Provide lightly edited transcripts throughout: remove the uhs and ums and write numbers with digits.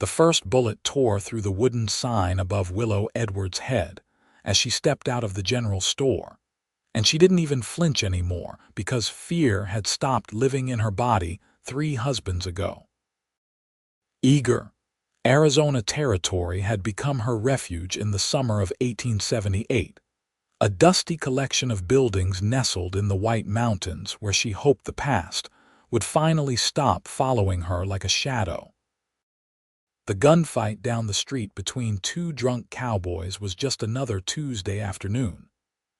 The first bullet tore through the wooden sign above Willow Edwards' head as she stepped out of the general store, and she didn't even flinch anymore because fear had stopped living in her body 3 husbands ago. Eagar, Arizona Territory, had become her refuge in the summer of 1878, a dusty collection of buildings nestled in the White Mountains where she hoped the past would finally stop following her like a shadow. The gunfight down the street between 2 drunk cowboys was just another Tuesday afternoon,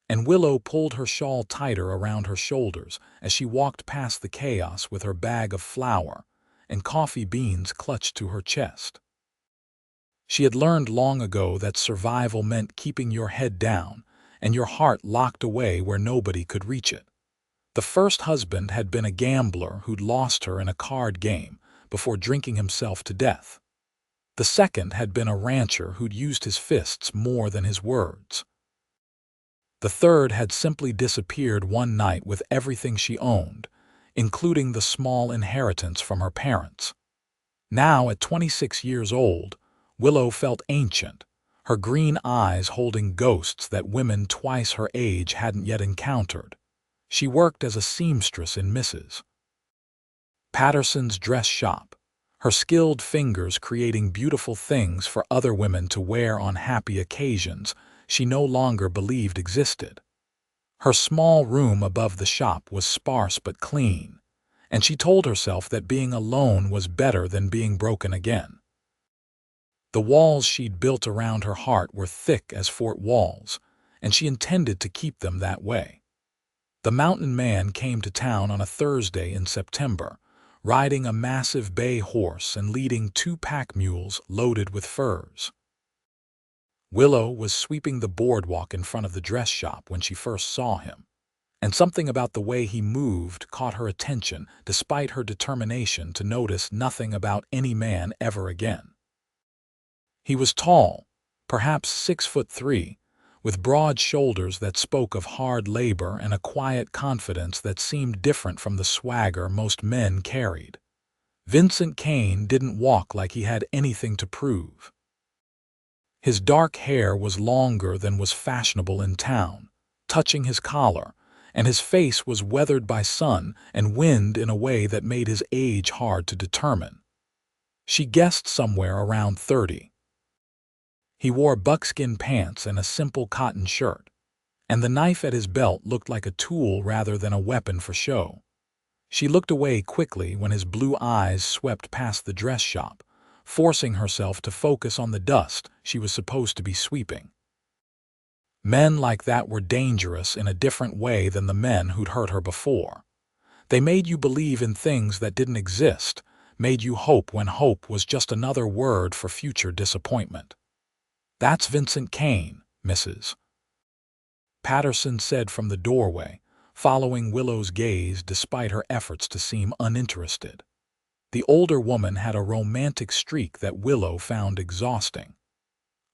and Willow pulled her shawl tighter around her shoulders as she walked past the chaos with her bag of flour and coffee beans clutched to her chest. She had learned long ago that survival meant keeping your head down and your heart locked away where nobody could reach it. The first husband had been a gambler who'd lost her in a card game before drinking himself to death. The second had been a rancher who'd used his fists more than his words. The third had simply disappeared one night with everything she owned, including the small inheritance from her parents. Now, at 26 years old, Willow felt ancient, her green eyes holding ghosts that women twice her age hadn't yet encountered. She worked as a seamstress in Mrs. Patterson's dress shop, her skilled fingers creating beautiful things for other women to wear on happy occasions she no longer believed existed. Her small room above the shop was sparse but clean, and she told herself that being alone was better than being broken again. The walls she'd built around her heart were thick as fort walls, and she intended to keep them that way. The mountain man came to town on a Thursday in September, riding a massive bay horse and leading 2 pack mules loaded with furs. Willow was sweeping the boardwalk in front of the dress shop when she first saw him, and something about the way he moved caught her attention despite her determination to notice nothing about any man ever again. He was tall, perhaps 6'3", with broad shoulders that spoke of hard labor and a quiet confidence that seemed different from the swagger most men carried. Vincent Kane didn't walk like he had anything to prove. His dark hair was longer than was fashionable in town, touching his collar, and his face was weathered by sun and wind in a way that made his age hard to determine. She guessed somewhere around 30. He wore buckskin pants and a simple cotton shirt, and the knife at his belt looked like a tool rather than a weapon for show. She looked away quickly when his blue eyes swept past the dress shop, forcing herself to focus on the dust she was supposed to be sweeping. Men like that were dangerous in a different way than the men who'd hurt her before. They made you believe in things that didn't exist, made you hope when hope was just another word for future disappointment. "That's Vincent Kane, Mrs. Patterson said from the doorway, following Willow's gaze despite her efforts to seem uninterested. The older woman had a romantic streak that Willow found exhausting.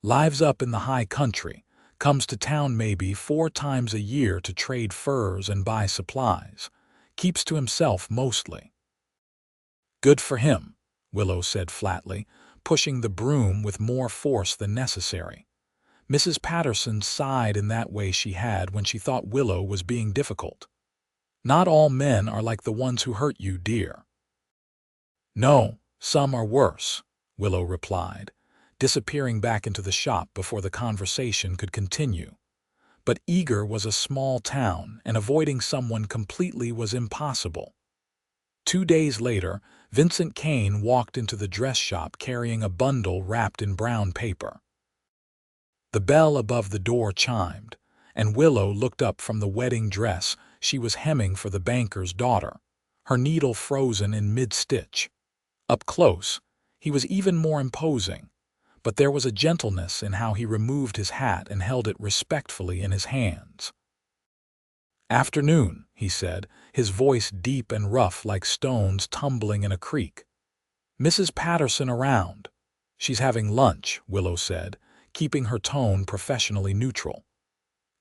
Lives up in the high country, comes to town maybe 4 times a year to trade furs and buy supplies, keeps to himself mostly. "Good for him," Willow said flatly, pushing the broom with more force than necessary. Mrs. Patterson sighed in that way she had when she thought Willow was being difficult. "Not all men are like the ones who hurt you, dear." "No, some are worse," Willow replied, disappearing back into the shop before the conversation could continue. But Eagar was a small town, and avoiding someone completely was impossible. 2 days later, Vincent Kane walked into the dress shop carrying a bundle wrapped in brown paper. The bell above the door chimed, and Willow looked up from the wedding dress she was hemming for the banker's daughter, her needle frozen in mid-stitch. Up close, he was even more imposing, but there was a gentleness in how he removed his hat and held it respectfully in his hands. "Afternoon," he said, his voice deep and rough like stones tumbling in a creek. "Mrs. Patterson around?" "She's having lunch," Willow said, keeping her tone professionally neutral.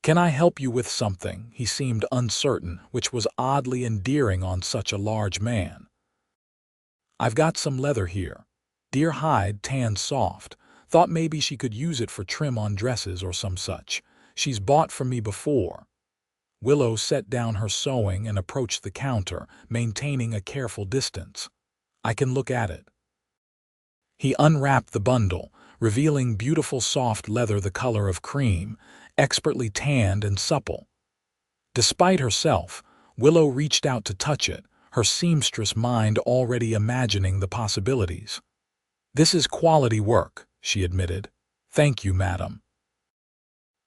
"Can I help you with something?" He seemed uncertain, which was oddly endearing on such a large man. "I've got some leather here. Deer hide, tanned soft. Thought maybe she could use it for trim on dresses or some such. She's bought from me before." Willow set down her sewing and approached the counter, maintaining a careful distance. "I can look at it." He unwrapped the bundle, revealing beautiful soft leather the color of cream, expertly tanned and supple. Despite herself, Willow reached out to touch it, her seamstress mind already imagining the possibilities. "This is quality work," she admitted. "Thank you, madam."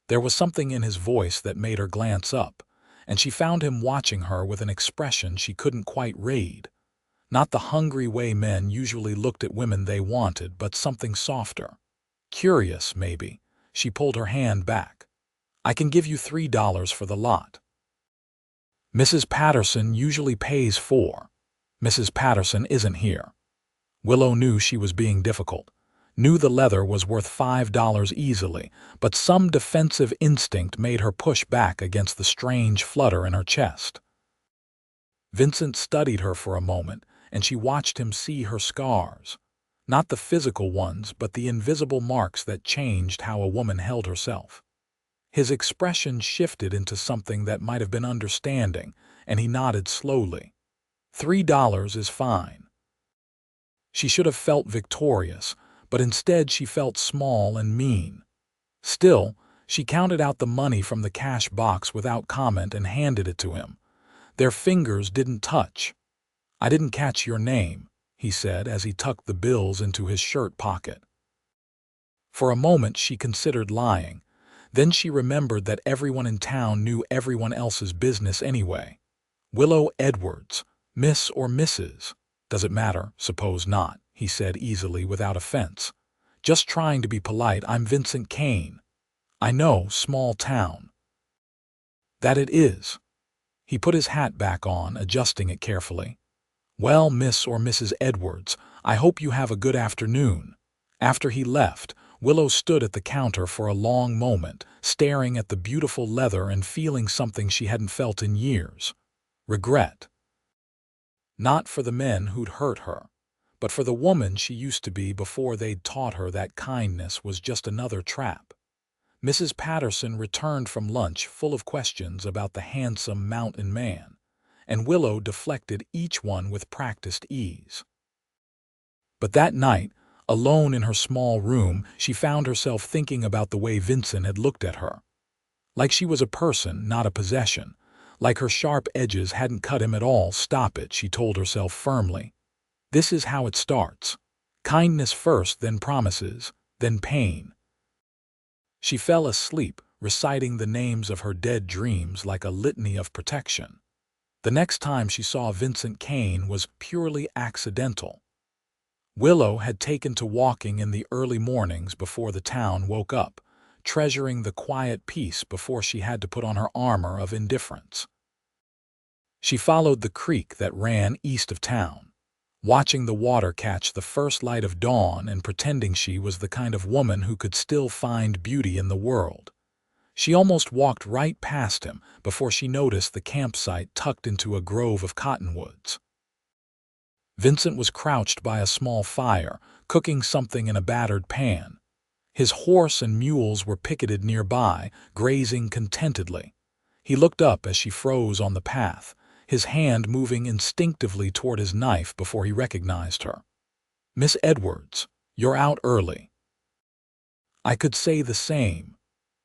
There was something in his voice that made her glance up, and she found him watching her with an expression she couldn't quite read. Not the hungry way men usually looked at women they wanted, but something softer. Curious, maybe. She pulled her hand back. "I can give you $3 for the lot." "Mrs. Patterson usually pays $4. Mrs. Patterson isn't here." Willow knew she was being difficult, knew the leather was worth $5 easily, but some defensive instinct made her push back against the strange flutter in her chest. Vincent studied her for a moment, and she watched him see her scars. Not the physical ones, but the invisible marks that changed how a woman held herself. His expression shifted into something that might have been understanding, and he nodded slowly. $3 is fine." She should have felt victorious, but instead she felt small and mean. Still, she counted out the money from the cash box without comment and handed it to him. Their fingers didn't touch. "I didn't catch your name," he said as he tucked the bills into his shirt pocket. For a moment she considered lying. Then she remembered that everyone in town knew everyone else's business anyway. "Willow Edwards, Miss or Mrs.? Does it matter? Suppose not," he said easily without offense. "Just trying to be polite. I'm Vincent Kane." "I know, small town." "That it is." He put his hat back on, adjusting it carefully. "Well, Miss or Mrs. Edwards, I hope you have a good afternoon." After he left, Willow stood at the counter for a long moment, staring at the beautiful leather and feeling something she hadn't felt in years. Regret. Not for the men who'd hurt her, but for the woman she used to be before they'd taught her that kindness was just another trap. Mrs. Patterson returned from lunch full of questions about the handsome mountain man, and Willow deflected each one with practiced ease. But that night, alone in her small room, she found herself thinking about the way Vincent had looked at her. Like she was a person, not a possession. Like her sharp edges hadn't cut him at all. "Stop it," she told herself firmly. "This is how it starts. Kindness first, then promises, then pain." She fell asleep, reciting the names of her dead dreams like a litany of protection. The next time she saw Vincent Kane was purely accidental. Willow had taken to walking in the early mornings before the town woke up, treasuring the quiet peace before she had to put on her armor of indifference. She followed the creek that ran east of town, watching the water catch the first light of dawn and pretending she was the kind of woman who could still find beauty in the world. She almost walked right past him before she noticed the campsite tucked into a grove of cottonwoods. Vincent was crouched by a small fire, cooking something in a battered pan. His horse and mules were picketed nearby, grazing contentedly. He looked up as she froze on the path, his hand moving instinctively toward his knife before he recognized her. "Miss Edwards, you're out early." I could say the same.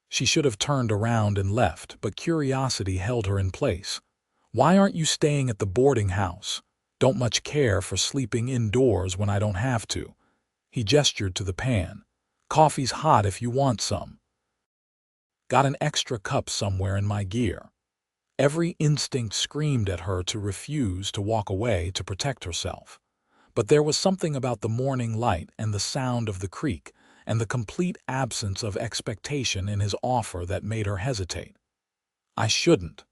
She should have turned around and left, but curiosity held her in place. "Why aren't you staying at the boarding house? Don't much care for sleeping indoors when I don't have to." He gestured to the pan. "Coffee's hot if you want some." "Got an extra cup somewhere in my gear." Every instinct screamed at her to refuse to walk away to protect herself. But there was something about the morning light and the sound of the creek and the complete absence of expectation in his offer that made her hesitate. "I shouldn't."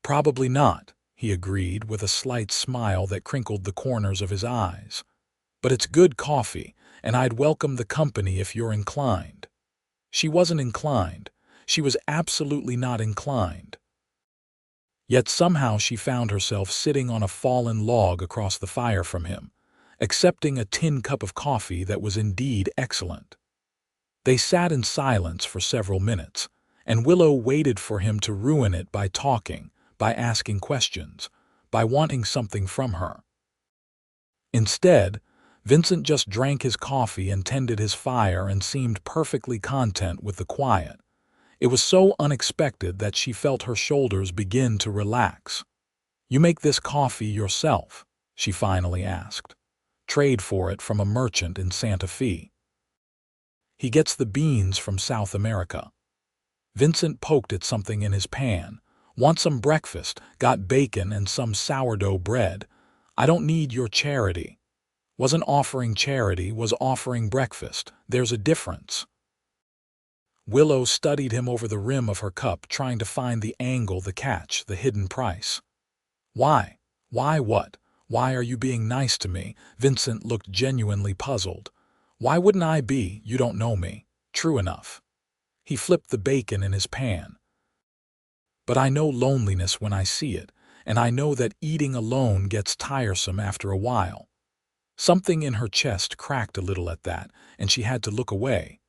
"Probably not," he agreed with a slight smile that crinkled the corners of his eyes. "But it's good coffee, and I'd welcome the company if you're inclined." She wasn't inclined. She was absolutely not inclined. Yet somehow she found herself sitting on a fallen log across the fire from him, accepting a tin cup of coffee that was indeed excellent. They sat in silence for several minutes, and Willow waited for him to ruin it by talking, by asking questions, by wanting something from her. Instead, Vincent just drank his coffee and tended his fire and seemed perfectly content with the quiet. It was so unexpected that she felt her shoulders begin to relax. "You make this coffee yourself?" she finally asked. "Trade for it from a merchant in Santa Fe." "He gets the beans from South America." Vincent poked at something in his pan. "Want some breakfast? Got bacon and some sourdough bread. I don't need your charity." Wasn't offering charity, was offering breakfast. There's a difference. Willow studied him over the rim of her cup, trying to find the angle, the catch, the hidden price. "Why? Why what? Why are you being nice to me?" Vincent looked genuinely puzzled. "Why wouldn't I be? You don't know me." "True enough." He flipped the bacon in his pan. "But I know loneliness when I see it, and I know that eating alone gets tiresome after a while." Something in her chest cracked a little at that, and she had to look away.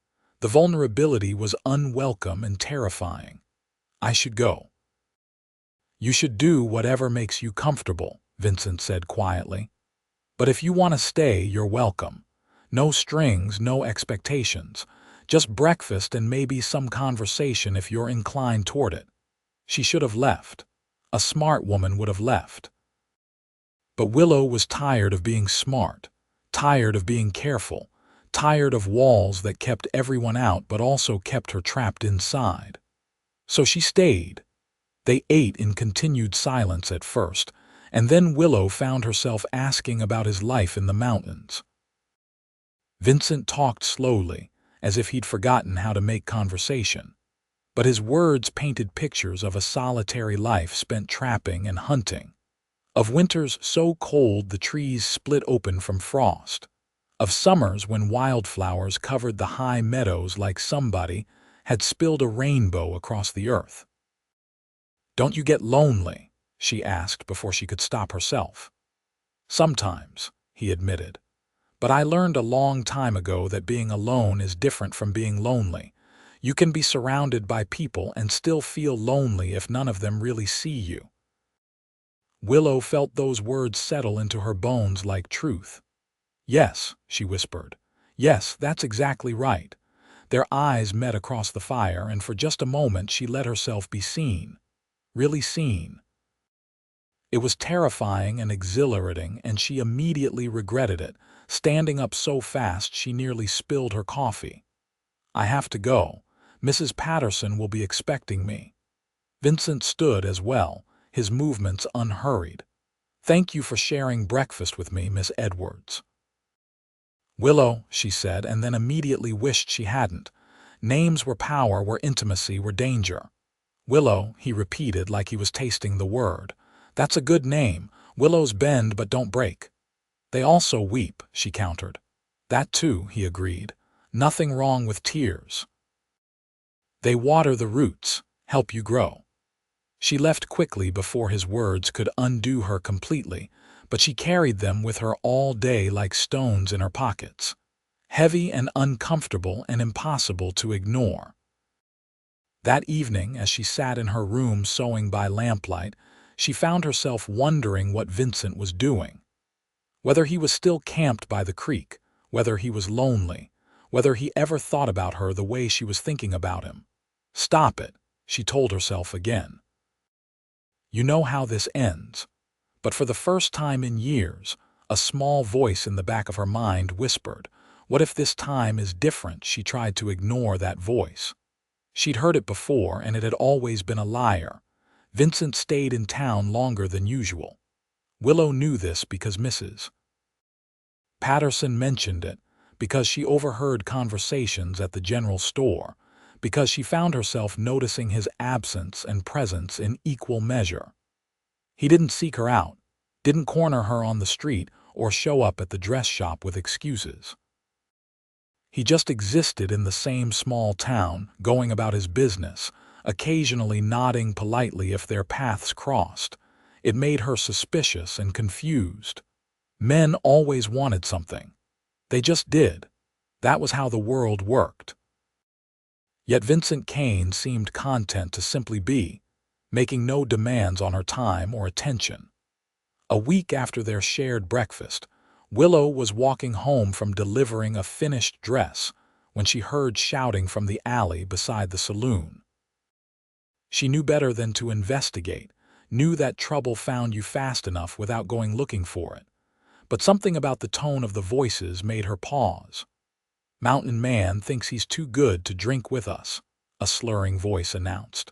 The vulnerability was unwelcome and terrifying. "I should go." "You should do whatever makes you comfortable," Vincent said quietly. "But if you want to stay, you're welcome. No strings, no expectations. Just breakfast and maybe some conversation if you're inclined toward it." She should have left. A smart woman would have left. But Willow was tired of being smart, tired of being careful, tired of walls that kept everyone out but also kept her trapped inside. So she stayed. They ate in continued silence at first, and then Willow found herself asking about his life in the mountains. Vincent talked slowly, as if he'd forgotten how to make conversation. But his words painted pictures of a solitary life spent trapping and hunting. Of winters so cold the trees split open from frost. Of summers when wildflowers covered the high meadows like somebody had spilled a rainbow across the earth. "Don't you get lonely?" she asked before she could stop herself. "Sometimes," he admitted. "But I learned a long time ago that being alone is different from being lonely. You can be surrounded by people and still feel lonely if none of them really see you." Willow felt those words settle into her bones like truth. "Yes," she whispered. "Yes, that's exactly right." Their eyes met across the fire, and for just a moment she let herself be seen. Really seen. It was terrifying and exhilarating, and she immediately regretted it, standing up so fast she nearly spilled her coffee. "I have to go. Mrs. Patterson will be expecting me." Vincent stood as well, his movements unhurried. "Thank you for sharing breakfast with me, Miss Edwards." "Willow," she said, and then immediately wished she hadn't. Names were power where intimacy were danger. "Willow," he repeated like he was tasting the word. "That's a good name. Willows bend but don't break." "They also weep," she countered. "That too," he agreed. "Nothing wrong with tears. They water the roots, help you grow." She left quickly before his words could undo her completely, but she carried them with her all day like stones in her pockets. Heavy and uncomfortable and impossible to ignore. That evening, as she sat in her room sewing by lamplight, she found herself wondering what Vincent was doing. Whether he was still camped by the creek, whether he was lonely, whether he ever thought about her the way she was thinking about him. "Stop it," she told herself again. "You know how this ends." But for the first time in years, a small voice in the back of her mind whispered, "What if this time is different?" She tried to ignore that voice. She'd heard it before, and it had always been a liar. Vincent stayed in town longer than usual. Willow knew this because Mrs. Patterson mentioned it, because she overheard conversations at the general store, because she found herself noticing his absence and presence in equal measure. He didn't seek her out, didn't corner her on the street or show up at the dress shop with excuses. He just existed in the same small town, going about his business, occasionally nodding politely if their paths crossed. It made her suspicious and confused. Men always wanted something. They just did. That was how the world worked. Yet Vincent Kane seemed content to simply be, making no demands on her time or attention. A week after their shared breakfast, Willow was walking home from delivering a finished dress when she heard shouting from the alley beside the saloon. She knew better than to investigate, knew that trouble found you fast enough without going looking for it. But something about the tone of the voices made her pause. "Mountain Man thinks he's too good to drink with us," a slurring voice announced.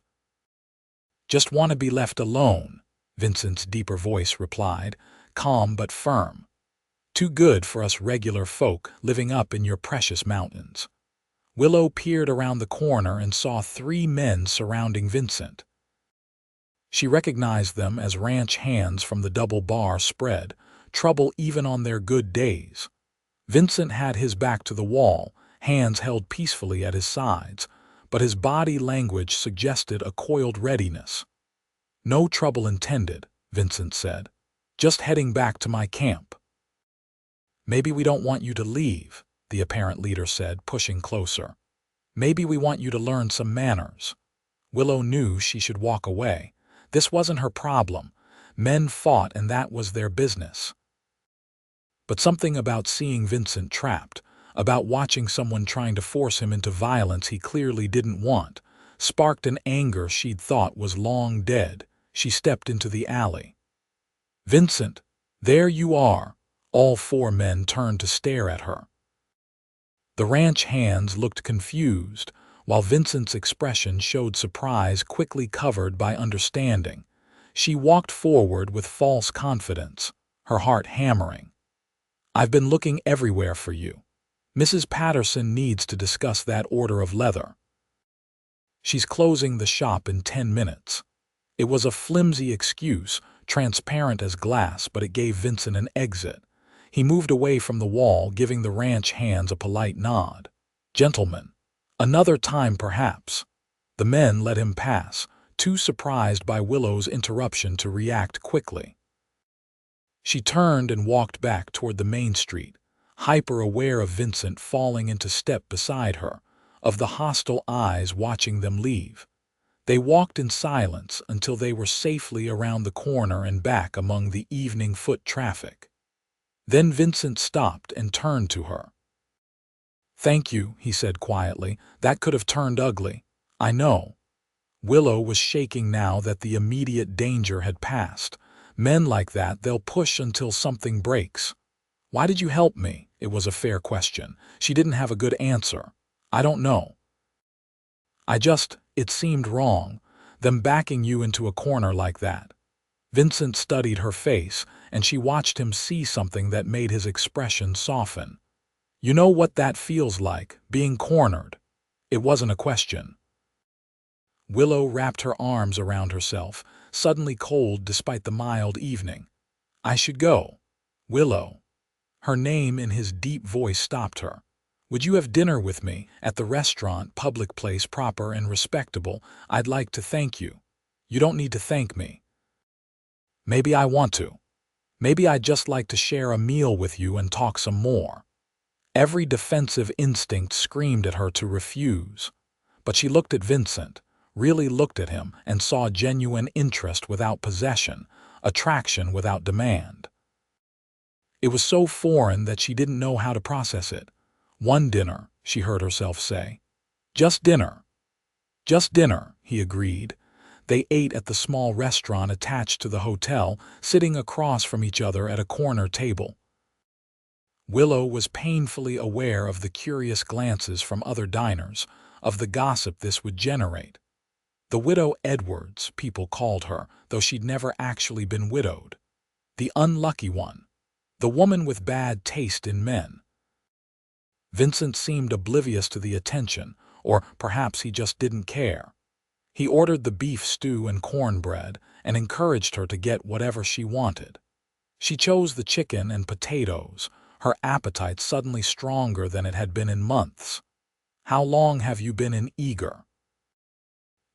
"Just want to be left alone," Vincent's deeper voice replied, calm but firm. "Too good for us regular folk living up in your precious mountains." Willow peered around the corner and saw 3 men surrounding Vincent. She recognized them as ranch hands from the double bar spread, trouble even on their good days. Vincent had his back to the wall, hands held peacefully at his sides, but his body language suggested a coiled readiness. "No trouble intended," Vincent said. "Just heading back to my camp." "Maybe we don't want you to leave," the apparent leader said, pushing closer. "Maybe we want you to learn some manners." Willow knew she should walk away. This wasn't her problem. Men fought and that was their business. But something about seeing Vincent trapped, about watching someone trying to force him into violence he clearly didn't want, sparked an anger she'd thought was long dead. She stepped into the alley. "Vincent, there you are." All 4 men turned to stare at her. The ranch hands looked confused, while Vincent's expression showed surprise quickly covered by understanding. She walked forward with false confidence, her heart hammering. "I've been looking everywhere for you. Mrs. Patterson needs to discuss that order of leather. She's closing the shop in 10 minutes. It was a flimsy excuse, transparent as glass, but it gave Vincent an exit. He moved away from the wall, giving the ranch hands a polite nod. "Gentlemen, another time perhaps." The men let him pass, too surprised by Willow's interruption to react quickly. She turned and walked back toward the main street, hyper-aware of Vincent falling into step beside her, of the hostile eyes watching them leave. They walked in silence until they were safely around the corner and back among the evening foot traffic. Then Vincent stopped and turned to her. "Thank you," he said quietly. "That could have turned ugly. I know." Willow was shaking now that the immediate danger had passed. Men like that, they'll push until something breaks. "Why did you help me?" It was a fair question. She didn't have a good answer. "I don't know. It seemed wrong, them backing you into a corner like that." Vincent studied her face, and she watched him see something that made his expression soften. "You know what that feels like, being cornered." It wasn't a question. Willow wrapped her arms around herself, suddenly cold despite the mild evening. "I should go." "Willow." Her name in his deep voice stopped her. "Would you have dinner with me at the restaurant, public place, proper and respectable? I'd like to thank you." "You don't need to thank me." "Maybe I want to. Maybe I'd just like to share a meal with you and talk some more." Every defensive instinct screamed at her to refuse. But she looked at Vincent, really looked at him, and saw genuine interest without possession, attraction without demand. It was so foreign that she didn't know how to process it. "One dinner," she heard herself say. "Just dinner." "Just dinner," he agreed. They ate at the small restaurant attached to the hotel, sitting across from each other at a corner table. Willow was painfully aware of the curious glances from other diners, of the gossip this would generate. The Widow Edwards, people called her, though she'd never actually been widowed. The unlucky one. The woman with bad taste in men. Vincent seemed oblivious to the attention, or perhaps he just didn't care. He ordered the beef stew and cornbread and encouraged her to get whatever she wanted. She chose the chicken and potatoes, her appetite suddenly stronger than it had been in months. "How long have you been in Eagar?"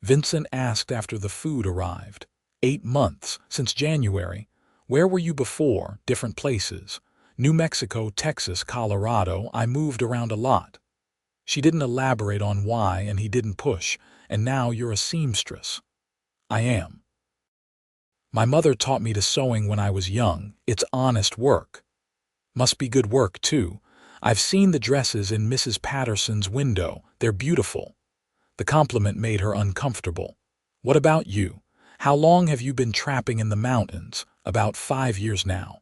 Vincent asked after the food arrived. 8 months, since January. Where were you before? Different places. New Mexico, Texas, Colorado. I moved around a lot. She didn't elaborate on why, and he didn't push. And now you're a seamstress. I am. My mother taught me to sewing when I was young. It's honest work. Must be good work, too. I've seen the dresses in Mrs. Patterson's window. They're beautiful. The compliment made her uncomfortable. What about you? How long have you been trapping in the mountains? About 5 years now.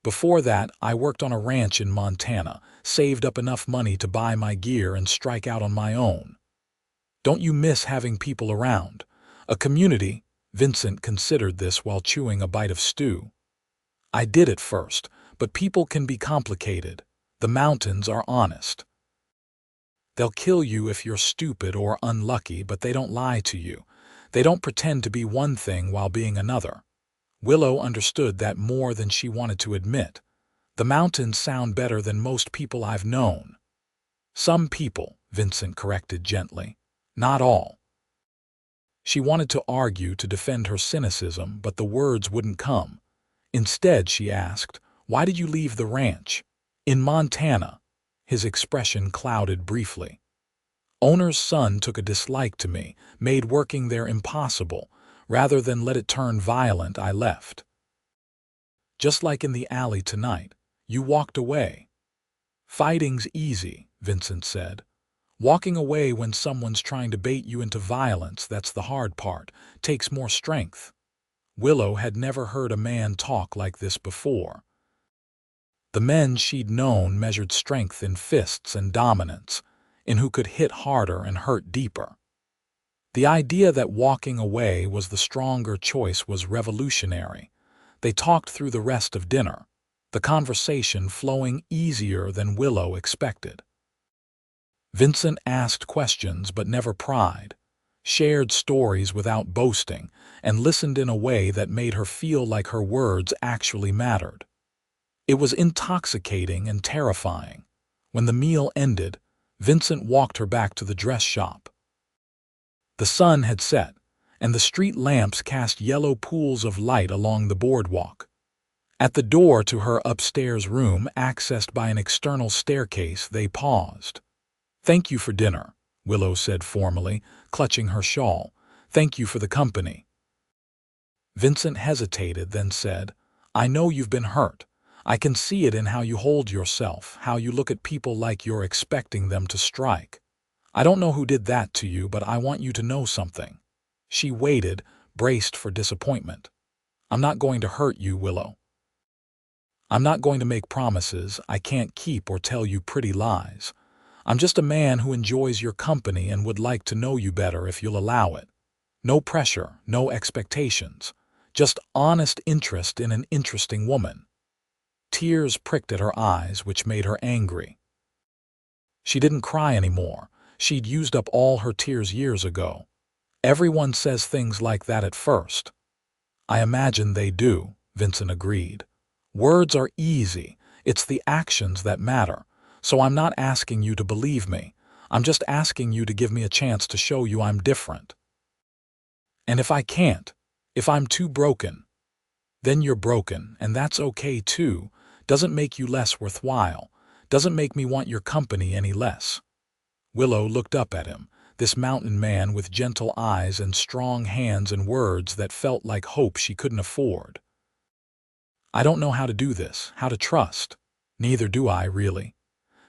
Before that, I worked on a ranch in Montana, saved up enough money to buy my gear and strike out on my own. Don't you miss having people around? A community? Vincent considered this while chewing a bite of stew. I did at first, but people can be complicated. The mountains are honest. They'll kill you if you're stupid or unlucky, but they don't lie to you. They don't pretend to be one thing while being another. Willow understood that more than she wanted to admit. The mountains sound better than most people I've known. Some people, Vincent corrected gently. Not all. She wanted to argue to defend her cynicism, but the words wouldn't come. Instead, she asked, "Why did you leave the ranch?" "In Montana." His expression clouded briefly. "Owner's son took a dislike to me, made working there impossible. Rather than let it turn violent, I left. Just like in the alley tonight. You walked away." "Fighting's easy," Vincent said. "Walking away when someone's trying to bait you into violence, that's the hard part. Takes more strength." Willow had never heard a man talk like this before. The men she'd known measured strength in fists and dominance, in who could hit harder and hurt deeper. The idea that walking away was the stronger choice was revolutionary. They talked through the rest of dinner, the conversation flowing easier than Willow expected. Vincent asked questions but never pried, shared stories without boasting, and listened in a way that made her feel like her words actually mattered. It was intoxicating and terrifying. When the meal ended, Vincent walked her back to the dress shop. The sun had set, and the street lamps cast yellow pools of light along the boardwalk. At the door to her upstairs room, accessed by an external staircase, they paused. "Thank you for dinner," Willow said formally, clutching her shawl. "Thank you for the company." Vincent hesitated, then said, "I know you've been hurt. I can see it in how you hold yourself, how you look at people like you're expecting them to strike. I don't know who did that to you, but I want you to know something." She waited, braced for disappointment. "I'm not going to hurt you, Willow. I'm not going to make promises I can't keep or tell you pretty lies. I'm just a man who enjoys your company and would like to know you better if you'll allow it. No pressure, no expectations. Just honest interest in an interesting woman." Tears pricked at her eyes, which made her angry. She didn't cry anymore. She'd used up all her tears years ago. Everyone says things like that at first. "I imagine they do," Vincent agreed. "Words are easy. It's the actions that matter. So I'm not asking you to believe me. I'm just asking you to give me a chance to show you I'm different. And if I can't, if I'm too broken, then you're broken, and that's okay too. Doesn't make you less worthwhile. Doesn't make me want your company any less." Willow looked up at him, this mountain man with gentle eyes and strong hands and words that felt like hope she couldn't afford. "I don't know how to do this, how to trust. Neither do I, really.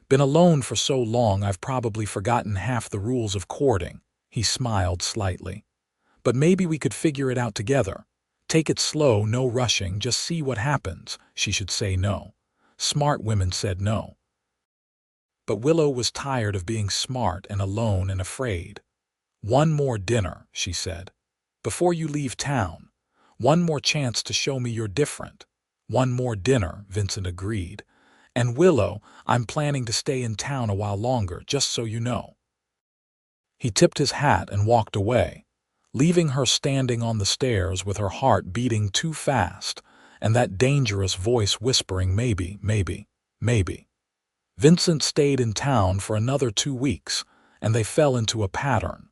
Been alone for so long I've probably forgotten half the rules of courting." He smiled slightly. "But maybe we could figure it out together. Take it slow, no rushing, just see what happens." She should say no. Smart women said no. But Willow was tired of being smart and alone and afraid. "One more dinner," she said. "Before you leave town. One more chance to show me you're different." "One more dinner," Vincent agreed. "And Willow, I'm planning to stay in town a while longer, just so you know." He tipped his hat and walked away, leaving her standing on the stairs with her heart beating too fast and that dangerous voice whispering maybe, maybe, maybe. Vincent stayed in town for another 2 weeks, and they fell into a pattern.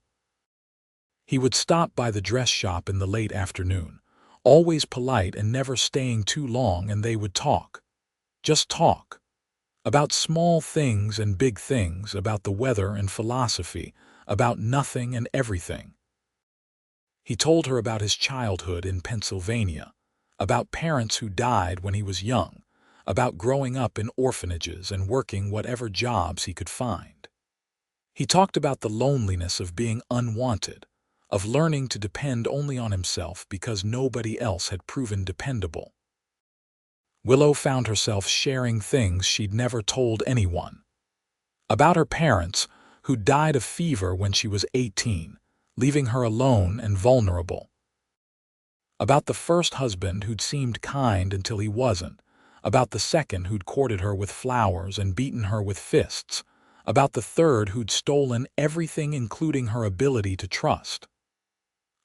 He would stop by the dress shop in the late afternoon, always polite and never staying too long, and they would talk. Just talk. About small things and big things, about the weather and philosophy, about nothing and everything. He told her about his childhood in Pennsylvania, about parents who died when he was young, about growing up in orphanages and working whatever jobs he could find. He talked about the loneliness of being unwanted, of learning to depend only on himself because nobody else had proven dependable. Willow found herself sharing things she'd never told anyone. About her parents, who died of fever when she was 18, leaving her alone and vulnerable. About the first husband who'd seemed kind until he wasn't. About the second who'd courted her with flowers and beaten her with fists. About the third who'd stolen everything, including her ability to trust.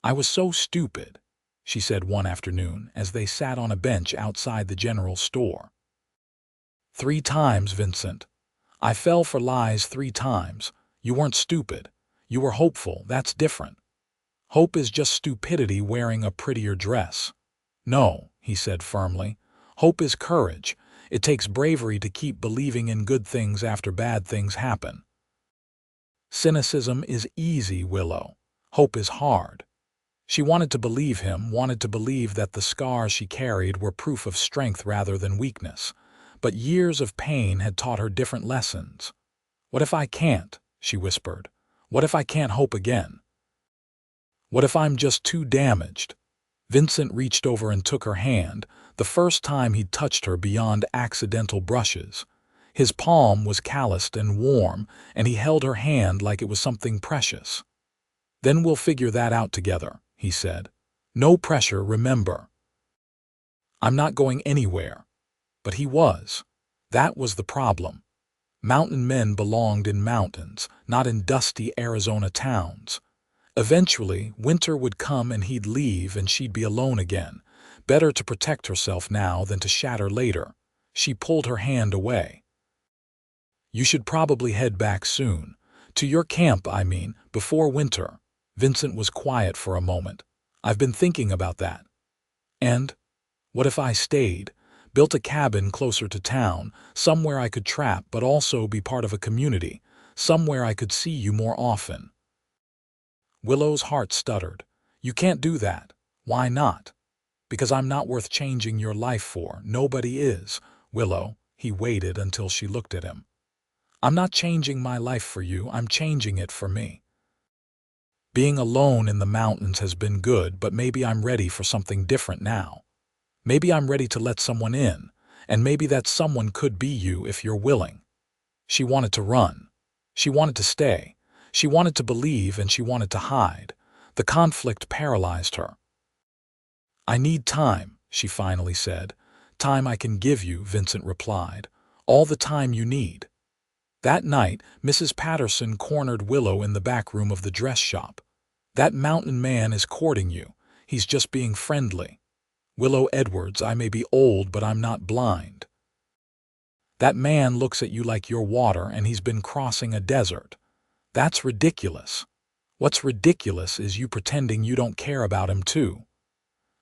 "I was so stupid," she said one afternoon as they sat on a bench outside the general store. "3 times, Vincent. I fell for lies 3 times. You weren't stupid. You were hopeful. That's different. Hope is just stupidity wearing a prettier dress." "No," he said firmly. "Hope is courage. It takes bravery to keep believing in good things after bad things happen. Cynicism is easy, Willow. Hope is hard." She wanted to believe him, wanted to believe that the scars she carried were proof of strength rather than weakness. But years of pain had taught her different lessons. "What if I can't?" she whispered. "What if I can't hope again? What if I'm just too damaged?" Vincent reached over and took her hand, the first time he'd touched her beyond accidental brushes. His palm was calloused and warm, and he held her hand like it was something precious. "Then we'll figure that out together," he said. "No pressure, remember." "I'm not going anywhere." But he was. That was the problem. Mountain men belonged in mountains, not in dusty Arizona towns. Eventually, winter would come and he'd leave and she'd be alone again. Better to protect herself now than to shatter later. She pulled her hand away. "You should probably head back soon. To your camp, I mean, before winter." Vincent was quiet for a moment. "I've been thinking about that." "And? What if I stayed? Built a cabin closer to town, somewhere I could trap but also be part of a community, somewhere I could see you more often." Willow's heart stuttered. "You can't do that." "Why not?" "Because I'm not worth changing your life for. Nobody is, Willow." He waited until she looked at him. "I'm not changing my life for you, I'm changing it for me. Being alone in the mountains has been good, but maybe I'm ready for something different now. Maybe I'm ready to let someone in, and maybe that someone could be you if you're willing." She wanted to run. She wanted to stay. She wanted to believe, and she wanted to hide. The conflict paralyzed her. "I need time," she finally said. "Time I can give you," Vincent replied. "All the time you need." That night, Mrs. Patterson cornered Willow in the back room of the dress shop. "That mountain man is courting you. He's just being friendly. Willow Edwards, I may be old, but I'm not blind. That man looks at you like you're water and he's been crossing a desert. That's ridiculous. What's ridiculous is you pretending you don't care about him too."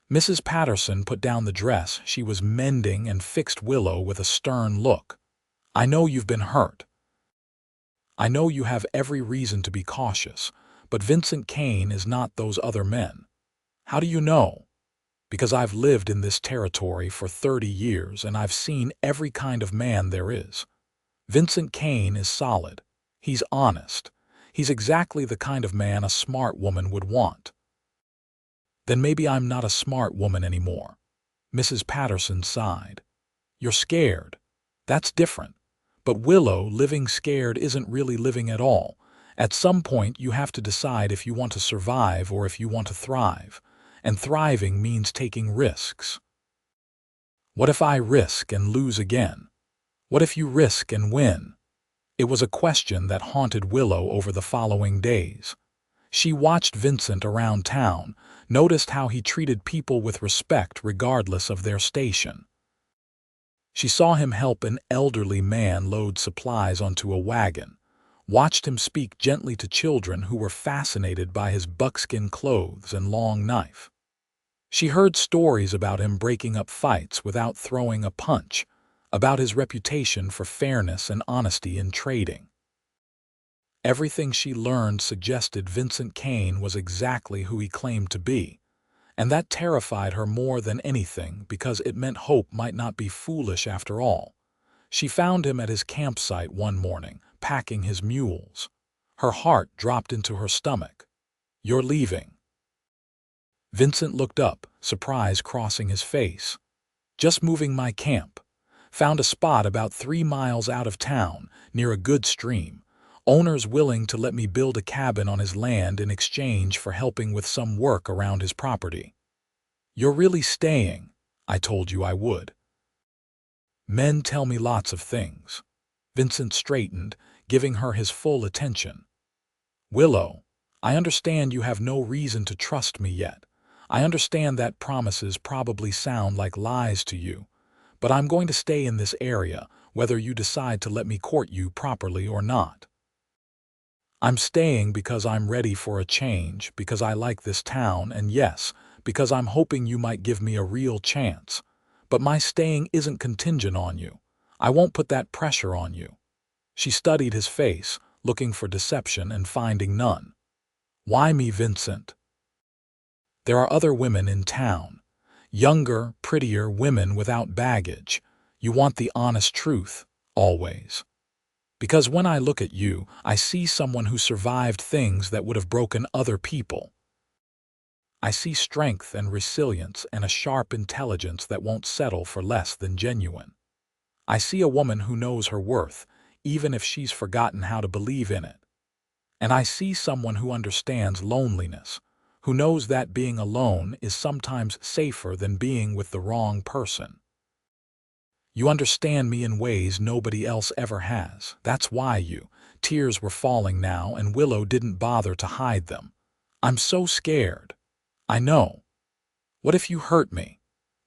Mrs. Patterson put down the dress she was mending and fixed Willow with a stern look. "I know you've been hurt. I know you have every reason to be cautious, but Vincent Kane is not those other men." "How do you know?" "Because I've lived in this territory for 30 years and I've seen every kind of man there is. Vincent Kane is solid. He's honest. He's exactly the kind of man a smart woman would want." "Then maybe I'm not a smart woman anymore." Mrs. Patterson sighed. "You're scared. That's different. But Willow, living scared isn't really living at all. At some point you have to decide if you want to survive or if you want to thrive. And thriving means taking risks." "What if I risk and lose again? What if you risk and win?" It was a question that haunted Willow over the following days. She watched Vincent around town, noticed how he treated people with respect regardless of their station. She saw him help an elderly man load supplies onto a wagon, watched him speak gently to children who were fascinated by his buckskin clothes and long knife. She heard stories about him breaking up fights without throwing a punch, about his reputation for fairness and honesty in trading. Everything she learned suggested Vincent Kane was exactly who he claimed to be, and that terrified her more than anything because it meant Hope might not be foolish after all. She found him at his campsite one morning, packing his mules. Her heart dropped into her stomach. "You're leaving." Vincent looked up, surprise crossing his face. "Just moving my camp. Found a spot about 3 miles out of town, near a good stream. Owner's willing to let me build a cabin on his land in exchange for helping with some work around his property." "You're really staying?" "I told you I would." "Men tell me lots of things." Vincent straightened, giving her his full attention. "Willow, I understand you have no reason to trust me yet. I understand that promises probably sound like lies to you, but I'm going to stay in this area, whether you decide to let me court you properly or not. I'm staying because I'm ready for a change, because I like this town, and yes, because I'm hoping you might give me a real chance. But my staying isn't contingent on you. I won't put that pressure on you." She studied his face, looking for deception and finding none. "Why me, Vincent? There are other women in town. Younger, prettier women without baggage. You want the honest truth, always. Because when I look at you, I see someone who survived things that would have broken other people. I see strength and resilience and a sharp intelligence that won't settle for less than genuine. I see a woman who knows her worth, even if she's forgotten how to believe in it. And I see someone who understands loneliness, who knows that being alone is sometimes safer than being with the wrong person. You understand me in ways nobody else ever has. That's why you." Tears were falling now, and Willow didn't bother to hide them. "I'm so scared." "I know. What if you hurt me?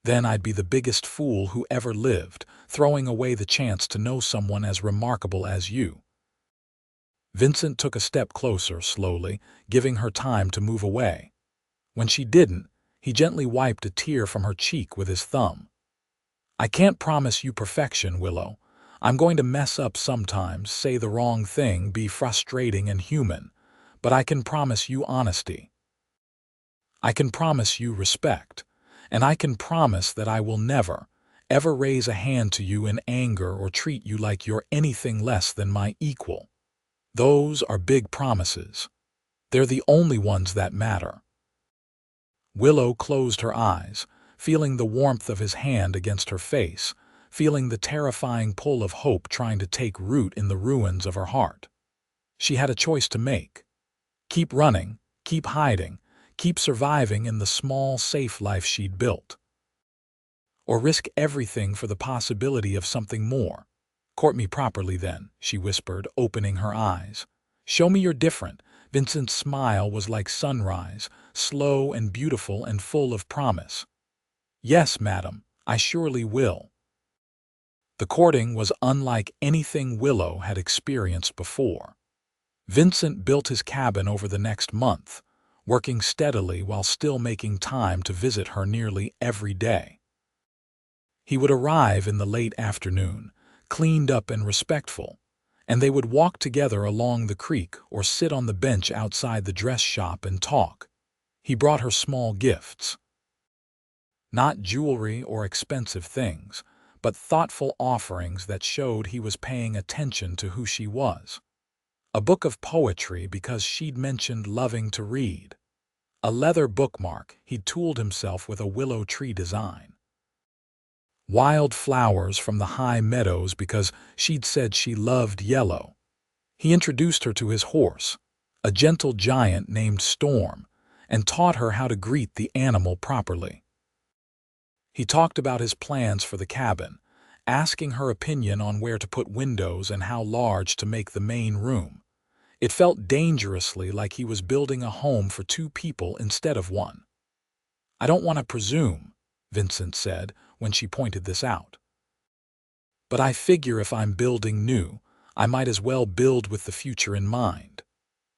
Then I'd be the biggest fool who ever lived, throwing away the chance to know someone as remarkable as you." Vincent took a step closer slowly, giving her time to move away. When she didn't, he gently wiped a tear from her cheek with his thumb. "I can't promise you perfection, Willow. I'm going to mess up sometimes, say the wrong thing, be frustrating and human. But I can promise you honesty. I can promise you respect. And I can promise that I will never, ever raise a hand to you in anger or treat you like you're anything less than my equal. Those are big promises. They're the only ones that matter." Willow closed her eyes, feeling the warmth of his hand against her face, feeling the terrifying pull of hope trying to take root in the ruins of her heart. She had a choice to make. Keep running, keep hiding, keep surviving in the small, safe life she'd built. Or risk everything for the possibility of something more. "Court me properly then," she whispered, opening her eyes. "Show me you're different." Vincent's smile was like sunrise, slow and beautiful and full of promise. "Yes, madam, I surely will." The courting was unlike anything Willow had experienced before. Vincent built his cabin over the next month, working steadily while still making time to visit her nearly every day. He would arrive in the late afternoon, cleaned up and respectful, and they would walk together along the creek or sit on the bench outside the dress shop and talk. He brought her small gifts. Not jewelry or expensive things, but thoughtful offerings that showed he was paying attention to who she was. A book of poetry because she'd mentioned loving to read. A leather bookmark he'd tooled himself with a willow tree design. Wild flowers from the high meadows because she'd said she loved yellow. He introduced her to his horse, a gentle giant named Storm, and taught her how to greet the animal properly. He talked about his plans for the cabin, asking her opinion on where to put windows and how large to make the main room. It felt dangerously like he was building a home for 2 people instead of 1. "I don't want to presume," Vincent said when she pointed this out. "But I figure if I'm building new, I might as well build with the future in mind."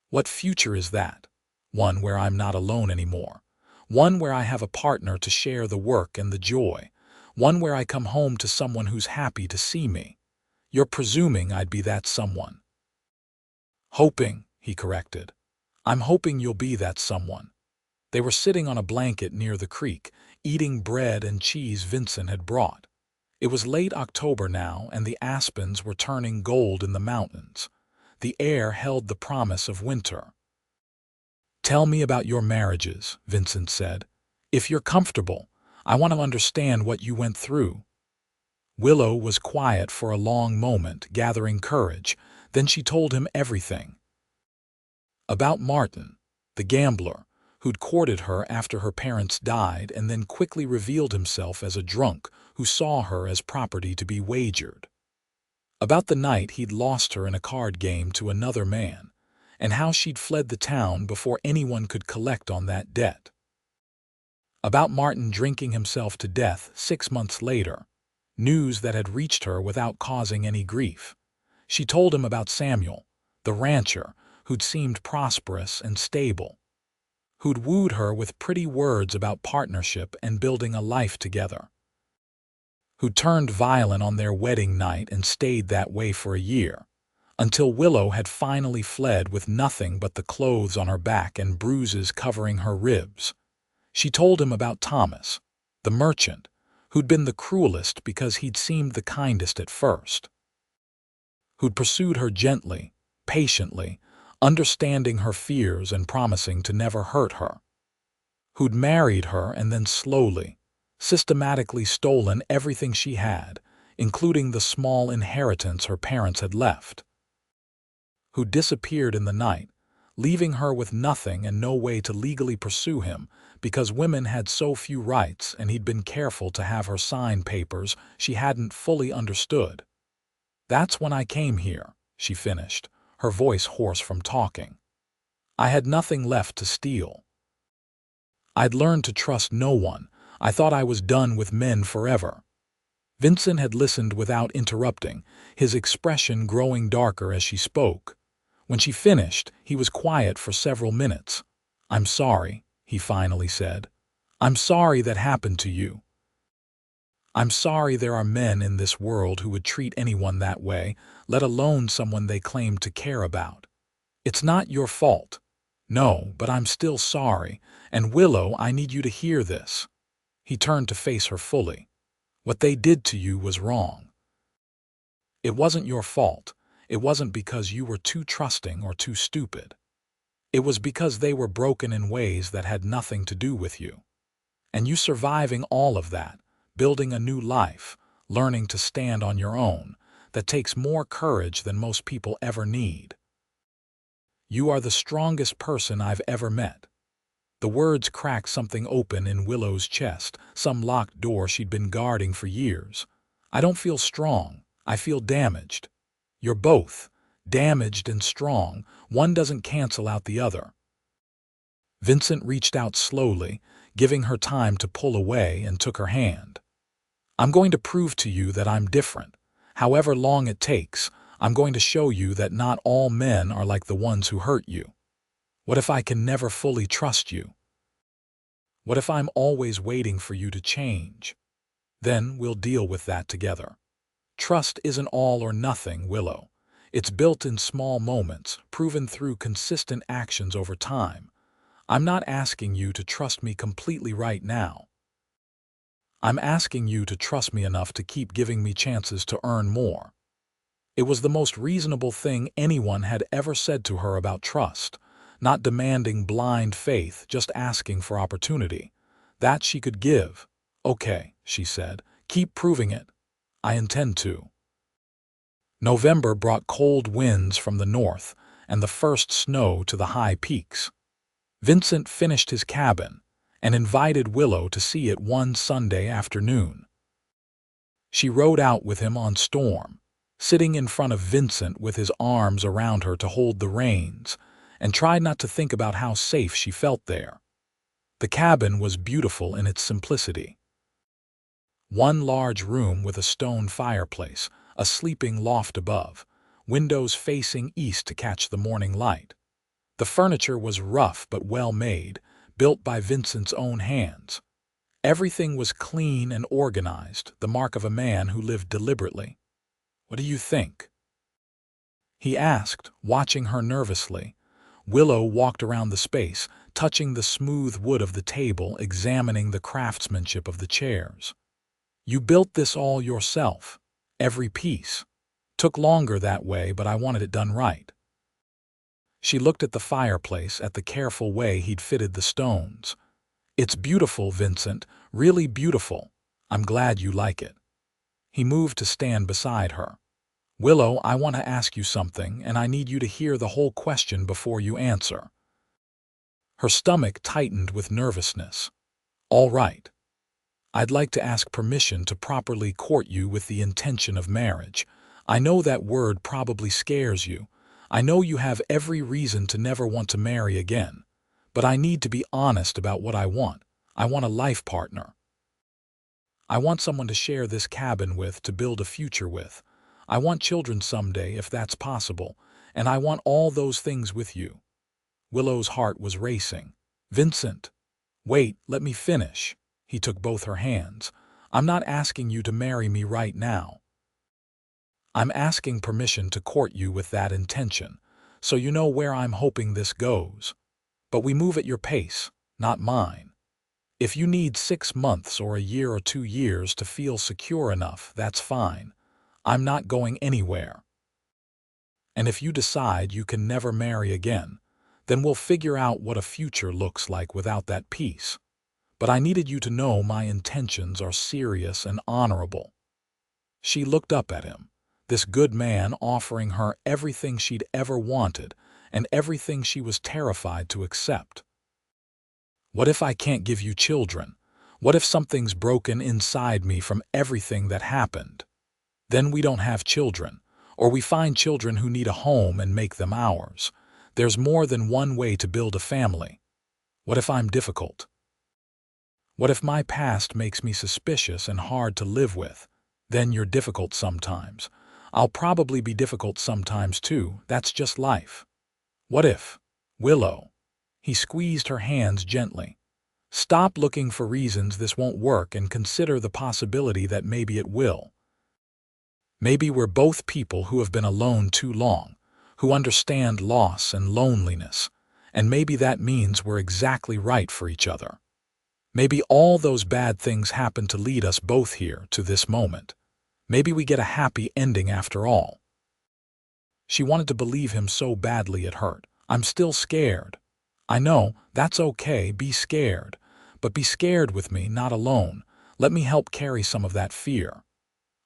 "What future is that?" "One where I'm not alone anymore. One where I have a partner to share the work and the joy. One where I come home to someone who's happy to see me. You're presuming I'd be that someone." "Hoping," he corrected. "I'm hoping you'll be that someone." They were sitting on a blanket near the creek, eating bread and cheese Vincent had brought. It was late October now, and the aspens were turning gold in the mountains. The air held the promise of winter. "Tell me about your marriages," Vincent said. "If you're comfortable, I want to understand what you went through." Willow was quiet for a long moment, gathering courage. Then she told him everything. About Martin, the gambler, who'd courted her after her parents died and then quickly revealed himself as a drunk who saw her as property to be wagered. About the night he'd lost her in a card game to another man, and how she'd fled the town before anyone could collect on that debt. About Martin drinking himself to death 6 months later, news that had reached her without causing any grief. She told him about Samuel, the rancher, who'd seemed prosperous and stable, who'd wooed her with pretty words about partnership and building a life together, who turned violent on their wedding night and stayed that way for a year, until Willow had finally fled with nothing but the clothes on her back and bruises covering her ribs. She told him about Thomas, the merchant, who'd been the cruelest because he'd seemed the kindest at first, who'd pursued her gently, patiently, understanding her fears and promising to never hurt her, who'd married her and then slowly, systematically stolen everything she had, including the small inheritance her parents had left, who disappeared in the night, leaving her with nothing and no way to legally pursue him because women had so few rights and he'd been careful to have her sign papers she hadn't fully understood. "That's when I came here," she finished, her voice hoarse from talking. "I had nothing left to steal. I'd learned to trust no one. I thought I was done with men forever." Vincent had listened without interrupting, his expression growing darker as she spoke. When she finished, he was quiet for several minutes. "I'm sorry," he finally said. "I'm sorry that happened to you. I'm sorry there are men in this world who would treat anyone that way, let alone someone they claim to care about. It's not your fault. No, but I'm still sorry, and Willow, I need you to hear this." He turned to face her fully. "What they did to you was wrong. It wasn't your fault. It wasn't because you were too trusting or too stupid. It was because they were broken in ways that had nothing to do with you. And you surviving all of that, building a new life, learning to stand on your own, that takes more courage than most people ever need. You are the strongest person I've ever met." The words cracked something open in Willow's chest, some locked door she'd been guarding for years. "I don't feel strong. I feel damaged." "You're both. Damaged and strong. One doesn't cancel out the other." Vincent reached out slowly, giving her time to pull away, and took her hand. "I'm going to prove to you that I'm different. However long it takes, I'm going to show you that not all men are like the ones who hurt you. What if I can never fully trust you? What if I'm always waiting for you to change? Then we'll deal with that together. Trust isn't all or nothing, Willow. It's built in small moments, proven through consistent actions over time. I'm not asking you to trust me completely right now. I'm asking you to trust me enough to keep giving me chances to earn more." It was the most reasonable thing anyone had ever said to her about trust, not demanding blind faith, just asking for opportunity. That she could give. "Okay," she said, "keep proving it. I intend to." November brought cold winds from the north and the first snow to the high peaks. Vincent finished his cabin and invited Willow to see it one Sunday afternoon. She rode out with him on Storm, sitting in front of Vincent with his arms around her to hold the reins, and tried not to think about how safe she felt there. The cabin was beautiful in its simplicity. One large room with a stone fireplace, a sleeping loft above, windows facing east to catch the morning light. The furniture was rough but well made, built by Vincent's own hands. Everything was clean and organized, the mark of a man who lived deliberately. "What do you think?" he asked, watching her nervously. Willow walked around the space, touching the smooth wood of the table, examining the craftsmanship of the chairs. "You built this all yourself. Every piece. Took longer that way, but I wanted it done right." She looked at the fireplace, at the careful way he'd fitted the stones. "It's beautiful, Vincent, really beautiful. I'm glad you like it." He moved to stand beside her. "Willow, I want to ask you something, and I need you to hear the whole question before you answer." Her stomach tightened with nervousness. "All right. I'd like to ask permission to properly court you with the intention of marriage. I know that word probably scares you. I know you have every reason to never want to marry again. But I need to be honest about what I want. I want a life partner. I want someone to share this cabin with, to build a future with. I want children someday, if that's possible, and I want all those things with you." Willow's heart was racing. "Vincent, wait, let me finish." He took both her hands. "I'm not asking you to marry me right now. I'm asking permission to court you with that intention, so you know where I'm hoping this goes. But we move at your pace, not mine. If you need 6 months or a year or 2 years to feel secure enough, that's fine. I'm not going anywhere. And if you decide you can never marry again, then we'll figure out what a future looks like without that peace. But I needed you to know my intentions are serious and honorable." She looked up at him, this good man offering her everything she'd ever wanted and everything she was terrified to accept. "What if I can't give you children? What if something's broken inside me from everything that happened? Then we don't have children, or we find children who need a home and make them ours. There's more than one way to build a family. What if I'm difficult? What if my past makes me suspicious and hard to live with? Then you're difficult sometimes. I'll probably be difficult sometimes too. That's just life. What if, Willow?" He squeezed her hands gently. "Stop looking for reasons this won't work and consider the possibility that maybe it will. Maybe we're both people who have been alone too long, who understand loss and loneliness, and maybe that means we're exactly right for each other. Maybe all those bad things happen to lead us both here to this moment. Maybe we get a happy ending after all." She wanted to believe him so badly it hurt. "I'm still scared." "I know, that's okay, be scared. But be scared with me, not alone. Let me help carry some of that fear."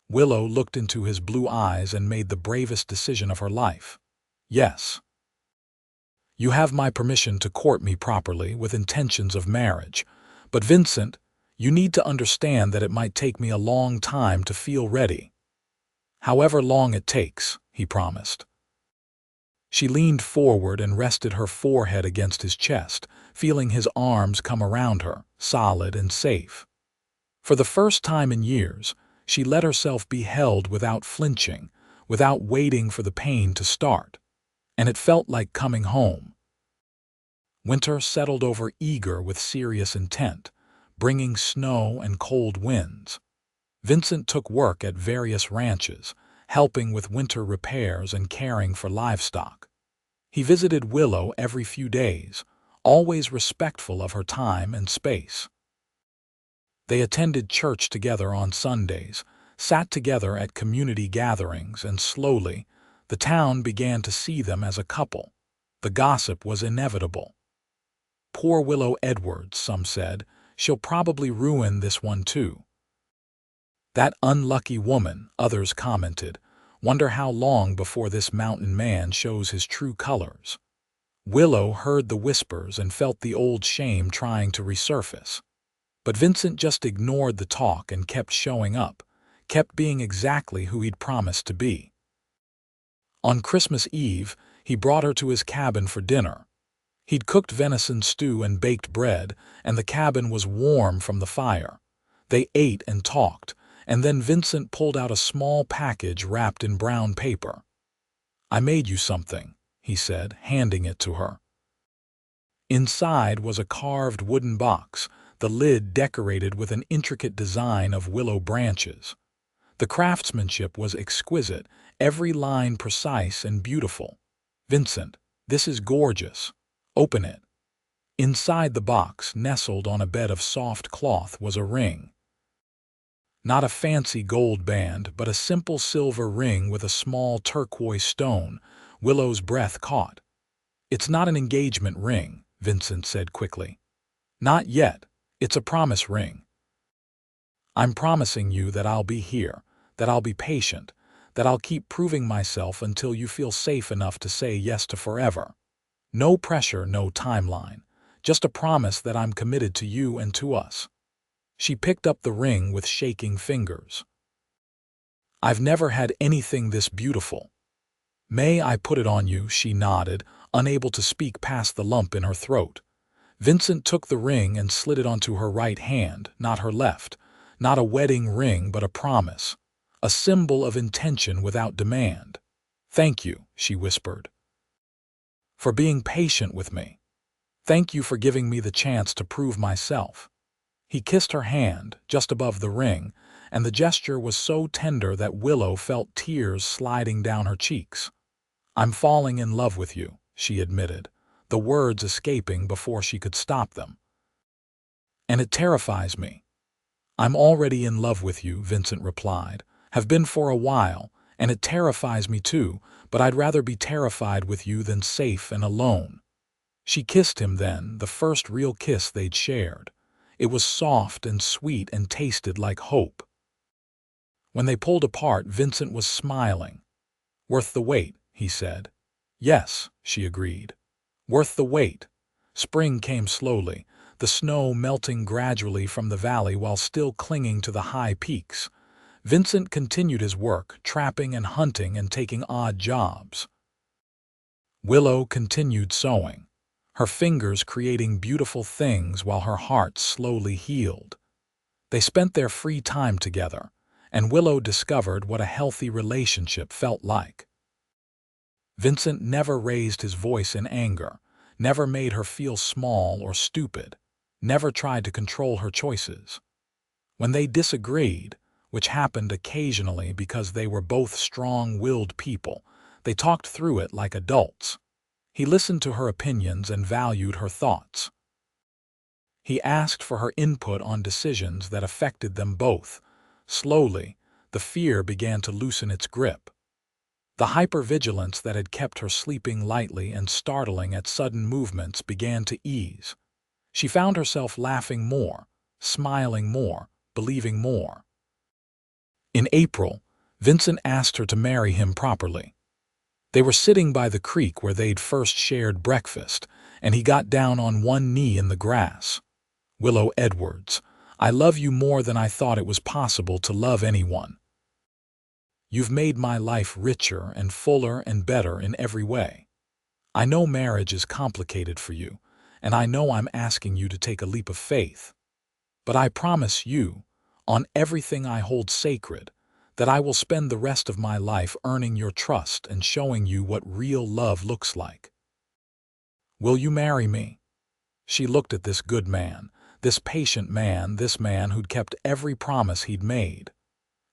Willow looked into his blue eyes and made the bravest decision of her life. "Yes. You have my permission to court me properly with intentions of marriage. But Vincent, you need to understand that it might take me a long time to feel ready." "However long it takes," he promised. She leaned forward and rested her forehead against his chest, feeling his arms come around her, solid and safe. For the first time in years, she let herself be held without flinching, without waiting for the pain to start. And it felt like coming home. Winter settled over Eagar with serious intent, bringing snow and cold winds. Vincent took work at various ranches, helping with winter repairs and caring for livestock. He visited Willow every few days, always respectful of her time and space. They attended church together on Sundays, sat together at community gatherings, and slowly, the town began to see them as a couple. The gossip was inevitable. "Poor Willow Edwards," some said. "She'll probably ruin this one too." "That unlucky woman," others commented. "Wonder how long before this mountain man shows his true colors." Willow heard the whispers and felt the old shame trying to resurface. But Vincent just ignored the talk and kept showing up, kept being exactly who he'd promised to be. On Christmas Eve, he brought her to his cabin for dinner. He'd cooked venison stew and baked bread, and the cabin was warm from the fire. They ate and talked, and then Vincent pulled out a small package wrapped in brown paper. "I made you something," he said, handing it to her. Inside was a carved wooden box, the lid decorated with an intricate design of willow branches. The craftsmanship was exquisite, every line precise and beautiful. "Vincent, this is gorgeous. Open it." Inside the box, nestled on a bed of soft cloth, was a ring. Not a fancy gold band, but a simple silver ring with a small turquoise stone. Willow's breath caught. "It's not an engagement ring," Vincent said quickly. "Not yet. It's a promise ring. I'm promising you that I'll be here, that I'll be patient, that I'll keep proving myself until you feel safe enough to say yes to forever. No pressure, no timeline. Just a promise that I'm committed to you and to us." She picked up the ring with shaking fingers. "I've never had anything this beautiful." "May I put it on you?" she nodded, unable to speak past the lump in her throat. Vincent took the ring and slid it onto her right hand, not her left. Not a wedding ring, but a promise. A symbol of intention without demand. "Thank you," she whispered, "for being patient with me. Thank you for giving me the chance to prove myself." He kissed her hand, just above the ring, and the gesture was so tender that Willow felt tears sliding down her cheeks. "I'm falling in love with you," she admitted, the words escaping before she could stop them. "And it terrifies me." "I'm already in love with you," Vincent replied. "Have been for a while, and it terrifies me too, but I'd rather be terrified with you than safe and alone." She kissed him then, the first real kiss they'd shared. It was soft and sweet and tasted like hope. When they pulled apart, Vincent was smiling. "Worth the wait," he said. "Yes," she agreed. "Worth the wait." Spring came slowly, the snow melting gradually from the valley while still clinging to the high peaks. Vincent continued his work, trapping and hunting and taking odd jobs. Willow continued sewing, her fingers creating beautiful things while her heart slowly healed. They spent their free time together, and Willow discovered what a healthy relationship felt like. Vincent never raised his voice in anger, never made her feel small or stupid, never tried to control her choices. When they disagreed, which happened occasionally because they were both strong-willed people, they talked through it like adults. He listened to her opinions and valued her thoughts. He asked for her input on decisions that affected them both. Slowly, the fear began to loosen its grip. The hypervigilance that had kept her sleeping lightly and startling at sudden movements began to ease. She found herself laughing more, smiling more, believing more. In April, Vincent asked her to marry him properly. They were sitting by the creek where they'd first shared breakfast, and he got down on one knee in the grass. "Willow Edwards, I love you more than I thought it was possible to love anyone. You've made my life richer and fuller and better in every way. I know marriage is complicated for you, and I know I'm asking you to take a leap of faith. But I promise you, on everything I hold sacred, that I will spend the rest of my life earning your trust and showing you what real love looks like. Will you marry me?" She looked at this good man, this patient man, this man who'd kept every promise he'd made.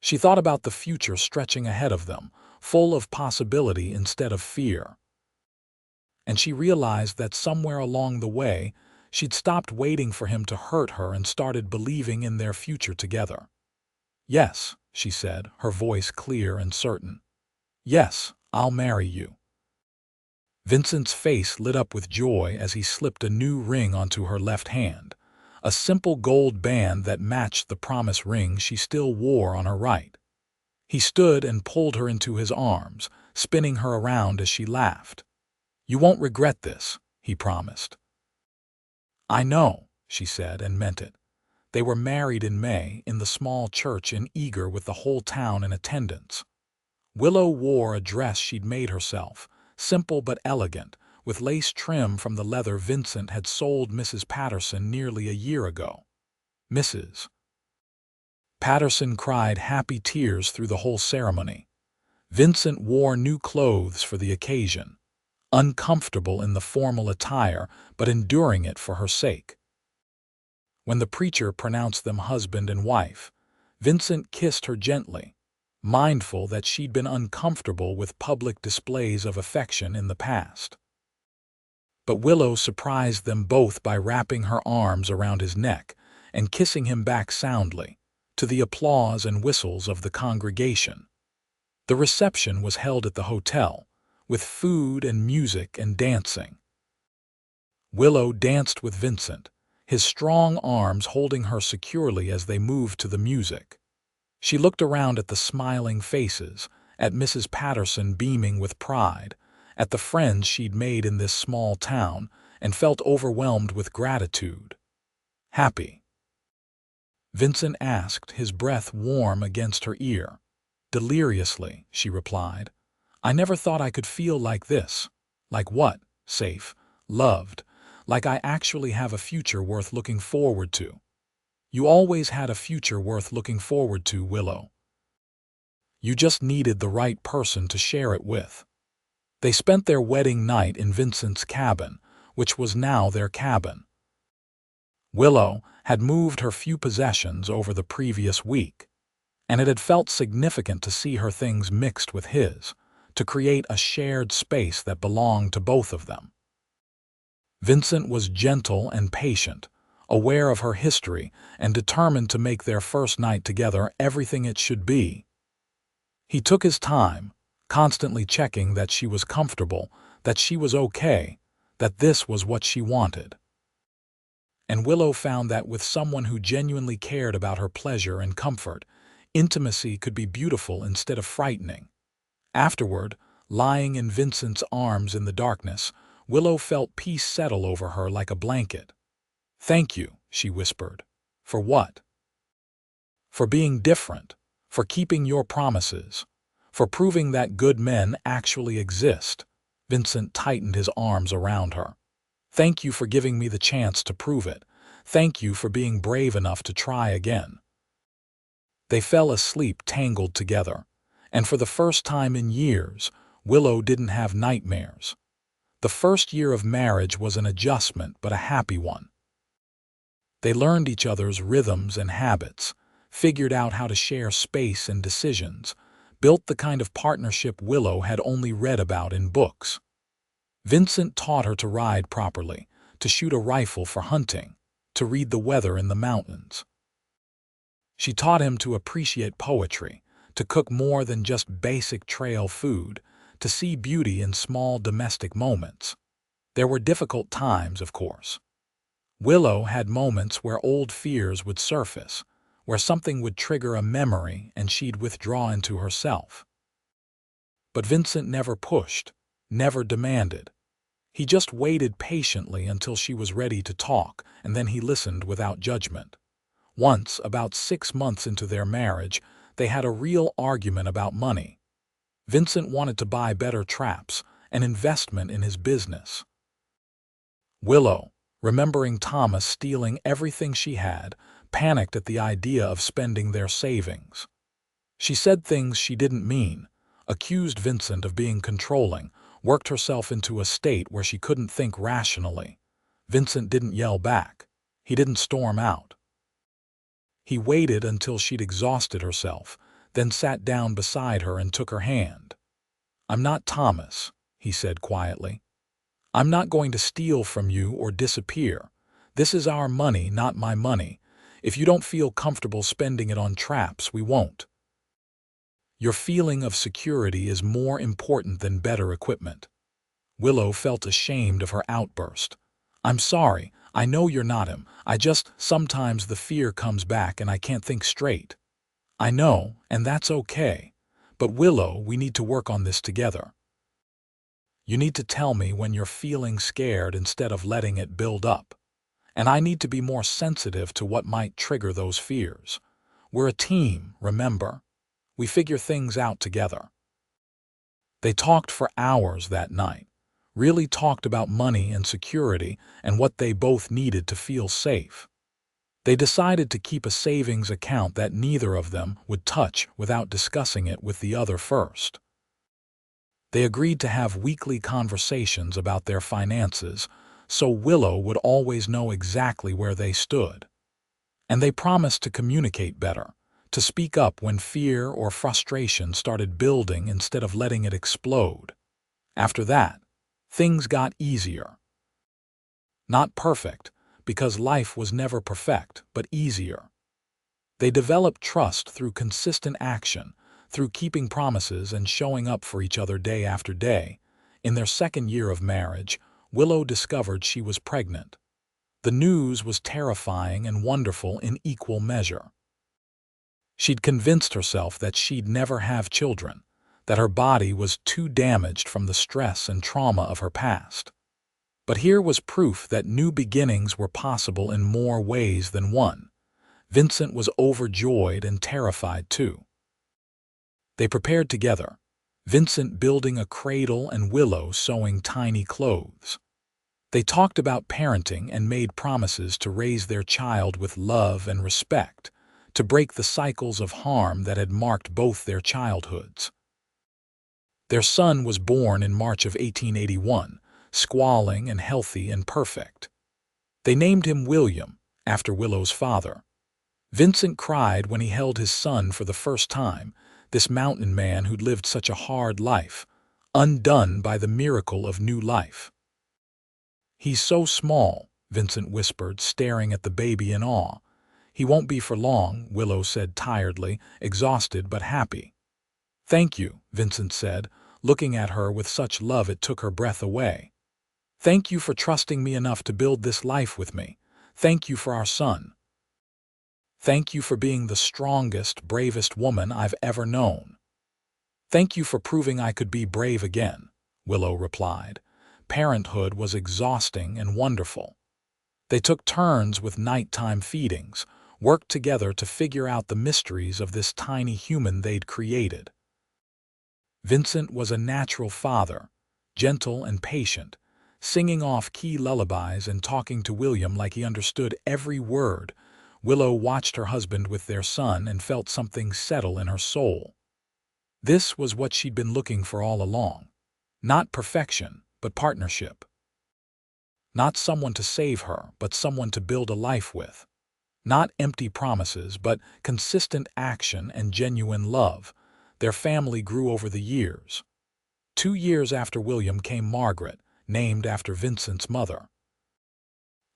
She thought about the future stretching ahead of them, full of possibility instead of fear. And she realized that somewhere along the way, she'd stopped waiting for him to hurt her and started believing in their future together. "Yes," she said, her voice clear and certain. "Yes, I'll marry you." Vincent's face lit up with joy as he slipped a new ring onto her left hand, a simple gold band that matched the promise ring she still wore on her right. He stood and pulled her into his arms, spinning her around as she laughed. "You won't regret this," he promised. "I know," she said, and meant it. They were married in May in the small church in Eagar with the whole town in attendance. Willow wore a dress she'd made herself, simple but elegant, with lace trim from the leather Vincent had sold Mrs. Patterson nearly a year ago. Mrs. Patterson cried happy tears through the whole ceremony. Vincent wore new clothes for the occasion. uncomfortable in the formal attire, but enduring it for her sake. When the preacher pronounced them husband and wife, Vincent kissed her gently, mindful that she'd been uncomfortable with public displays of affection in the past. But Willow surprised them both by wrapping her arms around his neck and kissing him back soundly, to the applause and whistles of the congregation. The reception was held at the hotel, with food and music and dancing. Willow danced with Vincent, his strong arms holding her securely as they moved to the music. She looked around at the smiling faces, at Mrs. Patterson beaming with pride, at the friends she'd made in this small town, and felt overwhelmed with gratitude. Happy? Vincent asked, his breath warm against her ear. Deliriously, she replied. I never thought I could feel like this. Like what? Safe, loved, like I actually have a future worth looking forward to. You always had a future worth looking forward to, Willow. You just needed the right person to share it with. They spent their wedding night in Vincent's cabin, which was now their cabin. Willow had moved her few possessions over the previous week, and it had felt significant to see her things mixed with his, to create a shared space that belonged to both of them. Vincent was gentle and patient, aware of her history and determined to make their first night together everything it should be. He took his time, constantly checking that she was comfortable, that she was okay, that this was what she wanted. And Willow found that with someone who genuinely cared about her pleasure and comfort, intimacy could be beautiful instead of frightening. Afterward, lying in Vincent's arms in the darkness, Willow felt peace settle over her like a blanket. Thank you, she whispered. For what? For being different, for keeping your promises, for proving that good men actually exist. Vincent tightened his arms around her. Thank you for giving me the chance to prove it. Thank you for being brave enough to try again. They fell asleep tangled together, and for the first time in years, Willow didn't have nightmares. The first year of marriage was an adjustment, but a happy one. They learned each other's rhythms and habits, figured out how to share space and decisions, built the kind of partnership Willow had only read about in books. Vincent taught her to ride properly, to shoot a rifle for hunting, to read the weather in the mountains. She taught him to appreciate poetry, to cook more than just basic trail food, to see beauty in small domestic moments. There were difficult times, of course. Willow had moments where old fears would surface, where something would trigger a memory and she'd withdraw into herself. But Vincent never pushed, never demanded. He just waited patiently until she was ready to talk, and then he listened without judgment. Once, about 6 months into their marriage, they had a real argument about money. Vincent wanted to buy better traps, an investment in his business. Willow, remembering Thomas stealing everything she had, panicked at the idea of spending their savings. She said things she didn't mean, accused Vincent of being controlling, worked herself into a state where she couldn't think rationally. Vincent didn't yell back. He didn't storm out. He waited until she'd exhausted herself, then sat down beside her and took her hand. "I'm not Thomas," he said quietly. "I'm not going to steal from you or disappear. This is our money, not my money. If you don't feel comfortable spending it on traps, we won't. Your feeling of security is more important than better equipment." Willow felt ashamed of her outburst. "I'm sorry. I know you're not him. Sometimes the fear comes back and I can't think straight." "I know, and that's okay. But Willow, we need to work on this together. You need to tell me when you're feeling scared instead of letting it build up. And I need to be more sensitive to what might trigger those fears. We're a team, remember? We figure things out together." They talked for hours that night, really talked about money and security and what they both needed to feel safe. They decided to keep a savings account that neither of them would touch without discussing it with the other first. They agreed to have weekly conversations about their finances, so Willow would always know exactly where they stood. And they promised to communicate better, to speak up when fear or frustration started building instead of letting it explode. After that, things got easier. Not perfect, because life was never perfect, but easier. They developed trust through consistent action, through keeping promises and showing up for each other day after day. In their second year of marriage, Willow discovered she was pregnant. The news was terrifying and wonderful in equal measure. She'd convinced herself that she'd never have children, that her body was too damaged from the stress and trauma of her past. But here was proof that new beginnings were possible in more ways than one. Vincent was overjoyed and terrified too. They prepared together, Vincent building a cradle and Willow sewing tiny clothes. They talked about parenting and made promises to raise their child with love and respect, to break the cycles of harm that had marked both their childhoods. Their son was born in March of 1881, squalling and healthy and perfect. They named him William, after Willow's father. Vincent cried when he held his son for the first time, this mountain man who'd lived such a hard life, undone by the miracle of new life. "He's so small," Vincent whispered, staring at the baby in awe. "He won't be for long," Willow said tiredly, exhausted but happy. "Thank you," Vincent said, looking at her with such love it took her breath away. "Thank you for trusting me enough to build this life with me. Thank you for our son. Thank you for being the strongest, bravest woman I've ever known." "Thank you for proving I could be brave again," Willow replied. Parenthood was exhausting and wonderful. They took turns with nighttime feedings, worked together to figure out the mysteries of this tiny human they'd created. Vincent was a natural father, gentle and patient, singing off key lullabies and talking to William like he understood every word. Willow watched her husband with their son and felt something settle in her soul. This was what she'd been looking for all along. Not perfection, but partnership. Not someone to save her, but someone to build a life with. Not empty promises, but consistent action and genuine love. Their family grew over the years. 2 years after William came Margaret, named after Vincent's mother.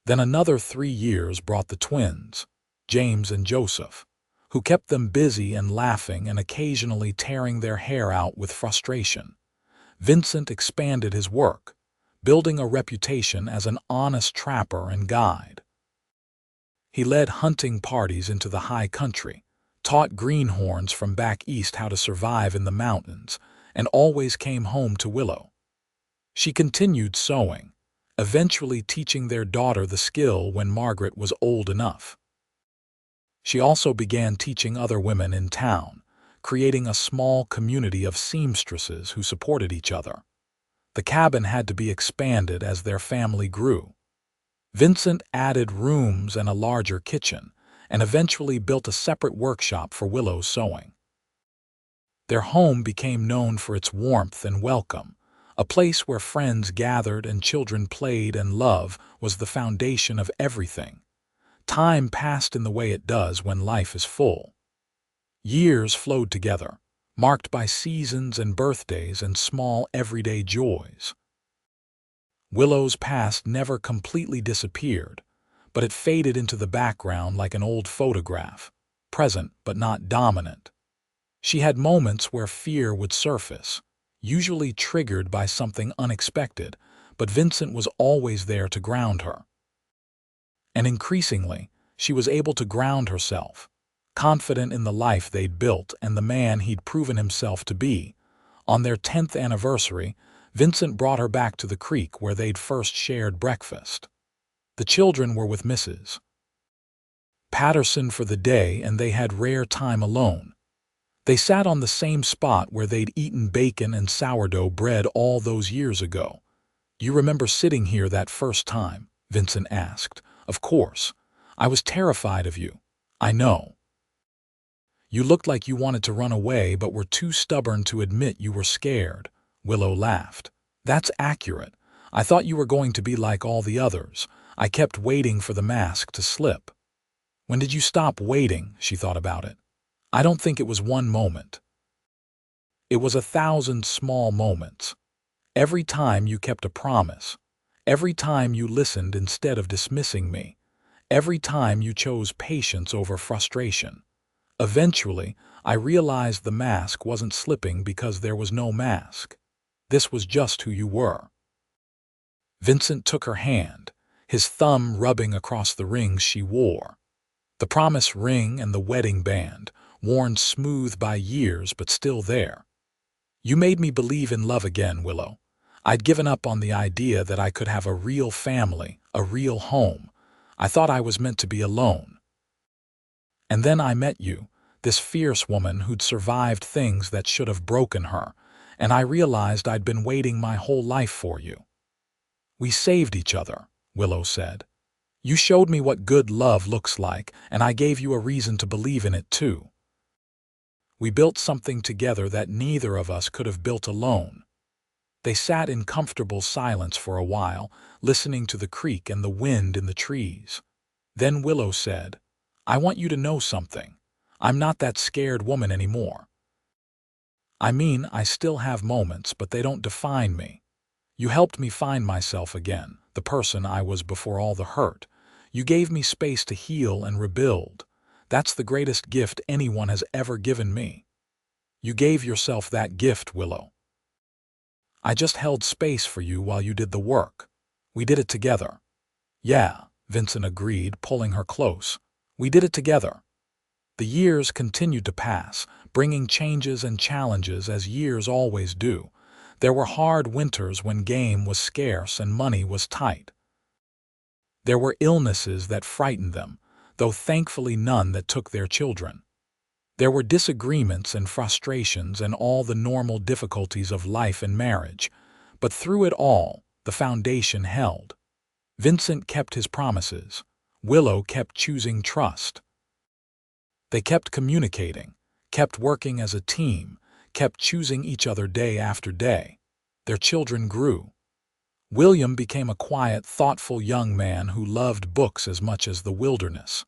Then another 3 years brought the twins, James and Joseph, who kept them busy and laughing and occasionally tearing their hair out with frustration. Vincent expanded his work, building a reputation as an honest trapper and guide. He led hunting parties into the high country, taught greenhorns from back east how to survive in the mountains, and always came home to Willow. She continued sewing, eventually teaching their daughter the skill when Margaret was old enough. She also began teaching other women in town, creating a small community of seamstresses who supported each other. The cabin had to be expanded as their family grew. Vincent added rooms and a larger kitchen, and eventually built a separate workshop for Willow's sewing. Their home became known for its warmth and welcome. A place where friends gathered and children played, and love was the foundation of everything. Time passed in the way it does when life is full. Years flowed together, marked by seasons and birthdays and small everyday joys. Willow's past never completely disappeared, but it faded into the background like an old photograph, present but not dominant. She had moments where fear would surface, usually triggered by something unexpected, but Vincent was always there to ground her. And increasingly, she was able to ground herself, confident in the life they'd built and the man he'd proven himself to be. On their 10th anniversary, Vincent brought her back to the creek where they'd first shared breakfast. The children were with Mrs. Patterson for the day, and they had rare time alone. They sat on the same spot where they'd eaten bacon and sourdough bread all those years ago. "You remember sitting here that first time?" Vincent asked. "Of course. I was terrified of you. I know. You looked like you wanted to run away but were too stubborn to admit you were scared," Willow laughed. That's accurate. I thought you were going to be like all the others. I kept waiting for the mask to slip. When did you stop waiting? She thought about it. I don't think it was one moment. It was 1,000 small moments. Every time you kept a promise. Every time you listened instead of dismissing me. Every time you chose patience over frustration. Eventually, I realized the mask wasn't slipping because there was no mask. This was just who you were. Vincent took her hand, his thumb rubbing across the rings she wore. The promise ring and the wedding band, worn smooth by years but still there. You made me believe in love again, Willow. I'd given up on the idea that I could have a real family, a real home. I thought I was meant to be alone. And then I met you, this fierce woman who'd survived things that should have broken her, and I realized I'd been waiting my whole life for you. We saved each other, Willow said. You showed me what good love looks like, and I gave you a reason to believe in it too. We built something together that neither of us could have built alone. They sat in comfortable silence for a while, listening to the creek and the wind in the trees. Then Willow said, I want you to know something. I'm not that scared woman anymore. I mean, I still have moments, but they don't define me. You helped me find myself again, the person I was before all the hurt. You gave me space to heal and rebuild. That's the greatest gift anyone has ever given me. You gave yourself that gift, Willow. I just held space for you while you did the work. We did it together. Yeah, Vincent agreed, pulling her close. We did it together. The years continued to pass, bringing changes and challenges as years always do. There were hard winters when game was scarce and money was tight. There were illnesses that frightened them, though thankfully none that took their children. There were disagreements and frustrations and all the normal difficulties of life and marriage, but through it all, the foundation held. Vincent kept his promises. Willow kept choosing trust. They kept communicating, kept working as a team, kept choosing each other day after day. Their children grew. William became a quiet, thoughtful young man who loved books as much as the wilderness.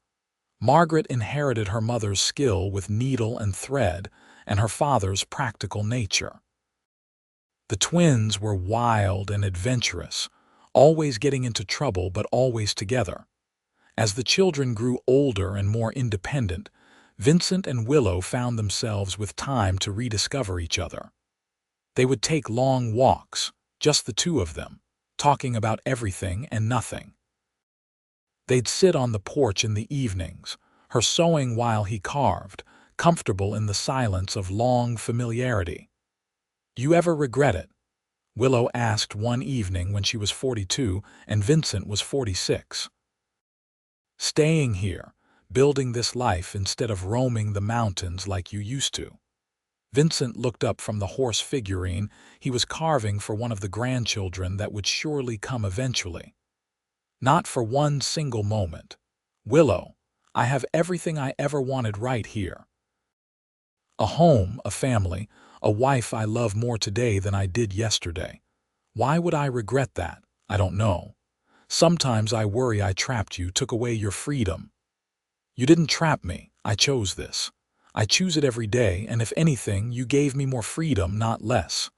Margaret inherited her mother's skill with needle and thread and her father's practical nature. The twins were wild and adventurous, always getting into trouble but always together. As the children grew older and more independent, Vincent and Willow found themselves with time to rediscover each other. They would take long walks, just the two of them, talking about everything and nothing. They'd sit on the porch in the evenings, her sewing while he carved, comfortable in the silence of long familiarity. You ever regret it? Willow asked one evening when she was 42 and Vincent was 46. Staying here, building this life instead of roaming the mountains like you used to. Vincent looked up from the horse figurine he was carving for one of the grandchildren that would surely come eventually. Not for one single moment. Willow, I have everything I ever wanted right here. A home, a family, a wife I love more today than I did yesterday. Why would I regret that? I don't know. Sometimes I worry I trapped you, took away your freedom. You didn't trap me. I chose this. I choose it every day, and if anything, you gave me more freedom, not less.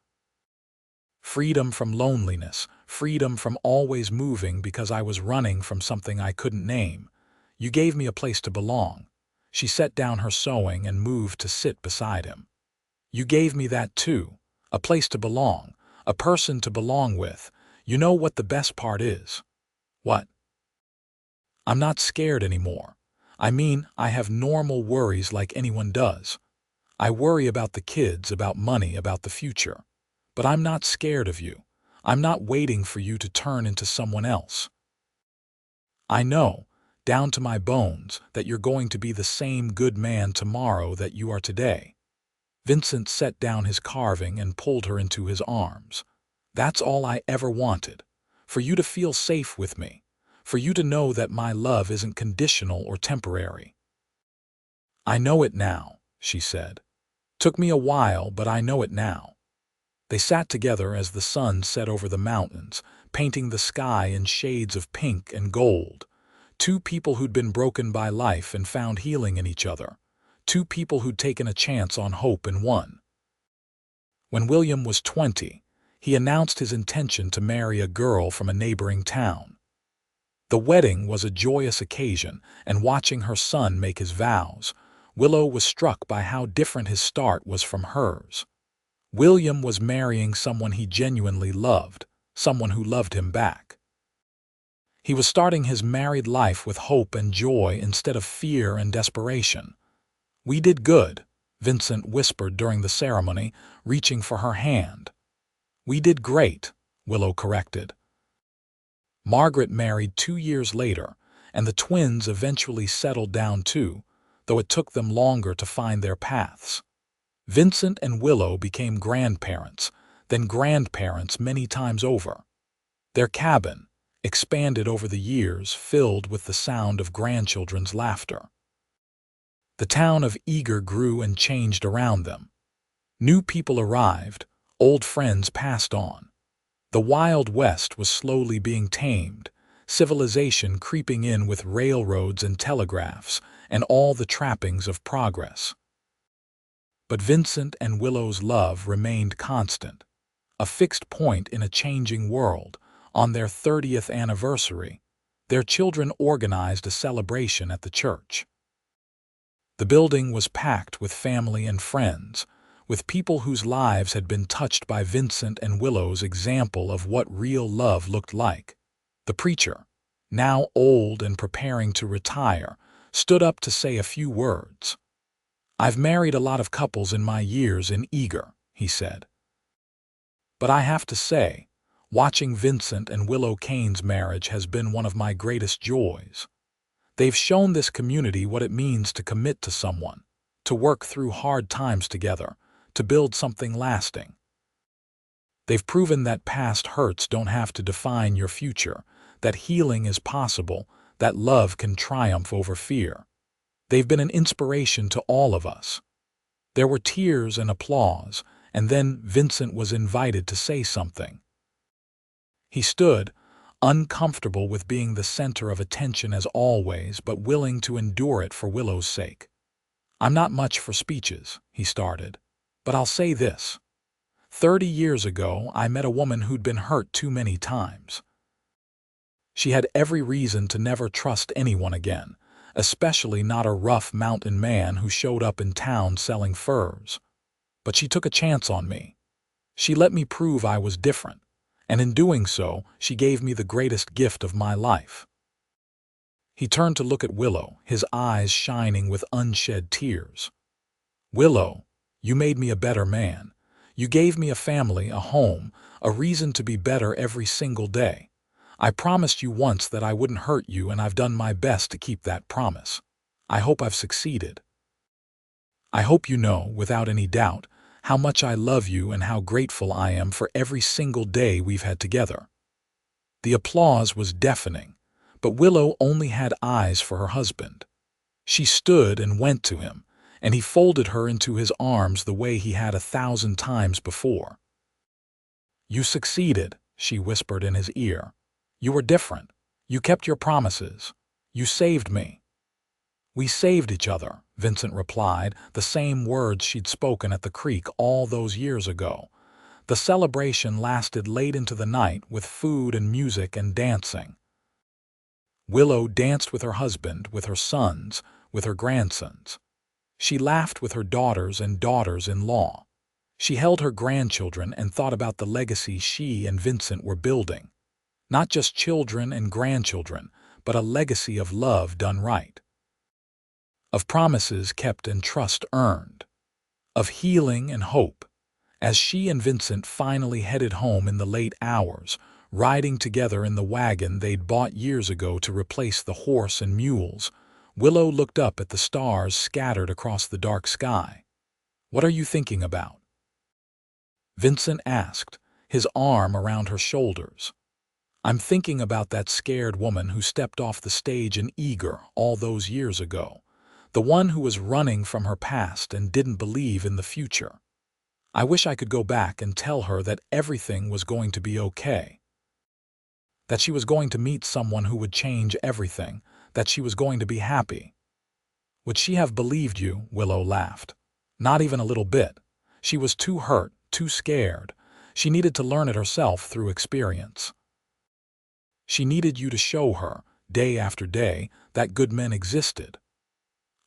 Freedom from loneliness, freedom from always moving because I was running from something I couldn't name. You gave me a place to belong. She set down her sewing and moved to sit beside him. You gave me that too, a place to belong, a person to belong with. You know what the best part is? What? I'm not scared anymore. I mean, I have normal worries like anyone does. I worry about the kids, about money, about the future. But I'm not scared of you. I'm not waiting for you to turn into someone else. I know, down to my bones, that you're going to be the same good man tomorrow that you are today. Vincent set down his carving and pulled her into his arms. That's all I ever wanted, for you to feel safe with me, for you to know that my love isn't conditional or temporary. I know it now, she said. Took me a while, but I know it now. They sat together as the sun set over the mountains, painting the sky in shades of pink and gold. Two people who'd been broken by life and found healing in each other. Two people who'd taken a chance on hope and won. When William was 20, he announced his intention to marry a girl from a neighboring town. The wedding was a joyous occasion, and watching her son make his vows, Willow was struck by how different his start was from hers. William was marrying someone he genuinely loved, someone who loved him back. He was starting his married life with hope and joy instead of fear and desperation. "We did good," Vincent whispered during the ceremony, reaching for her hand. "We did great," Willow corrected. Margaret married 2 years later, and the twins eventually settled down too, though it took them longer to find their paths. Vincent and Willow became grandparents, then grandparents many times over. Their cabin, expanded over the years, filled with the sound of grandchildren's laughter. The town of Eagar grew and changed around them. New people arrived, old friends passed on. The Wild West was slowly being tamed, civilization creeping in with railroads and telegraphs, and all the trappings of progress. But Vincent and Willow's love remained constant, a fixed point in a changing world. On their 30th anniversary, their children organized a celebration at the church. The building was packed with family and friends, with people whose lives had been touched by Vincent and Willow's example of what real love looked like. The preacher, now old and preparing to retire, stood up to say a few words. "I've married a lot of couples in my years in Eagar," he said. "But I have to say, watching Vincent and Willow Kane's marriage has been one of my greatest joys. They've shown this community what it means to commit to someone, to work through hard times together, to build something lasting. They've proven that past hurts don't have to define your future, that healing is possible, that love can triumph over fear. They've been an inspiration to all of us." There were tears and applause, and then Vincent was invited to say something. He stood, uncomfortable with being the center of attention as always, but willing to endure it for Willow's sake. "I'm not much for speeches," he started, "but I'll say this. 30 years ago, I met a woman who'd been hurt too many times. She had every reason to never trust anyone again, especially not a rough mountain man who showed up in town selling furs. But she took a chance on me. She let me prove I was different. And in doing so, she gave me the greatest gift of my life." He turned to look at Willow, his eyes shining with unshed tears. "Willow, you made me a better man. You gave me a family, a home, a reason to be better every single day. I promised you once that I wouldn't hurt you, and I've done my best to keep that promise. I hope I've succeeded. I hope you know, without any doubt, how much I love you and how grateful I am for every single day we've had together." The applause was deafening, but Willow only had eyes for her husband. She stood and went to him, and he folded her into his arms the way he had 1,000 times before. "You succeeded," she whispered in his ear. "You were different. You kept your promises. You saved me." "We saved each other," Vincent replied, the same words she'd spoken at the creek all those years ago. The celebration lasted late into the night with food and music and dancing. Willow danced with her husband, with her sons, with her grandsons. She laughed with her daughters and daughters-in-law. She held her grandchildren and thought about the legacy she and Vincent were building. Not just children and grandchildren, but a legacy of love done right. Of promises kept and trust earned. Of healing and hope. As she and Vincent finally headed home in the late hours, riding together in the wagon they'd bought years ago to replace the horse and mules, Willow looked up at the stars scattered across the dark sky. "What are you thinking about?" Vincent asked, his arm around her shoulders. "I'm thinking about that scared woman who stepped off the stage in Eagar all those years ago. The one who was running from her past and didn't believe in the future. I wish I could go back and tell her that everything was going to be okay. That she was going to meet someone who would change everything, that she was going to be happy. Would she have believed you? Willow laughed. Not even a little bit. She was too hurt, too scared. She needed to learn it herself through experience. She needed you to show her, day after day, that good men existed.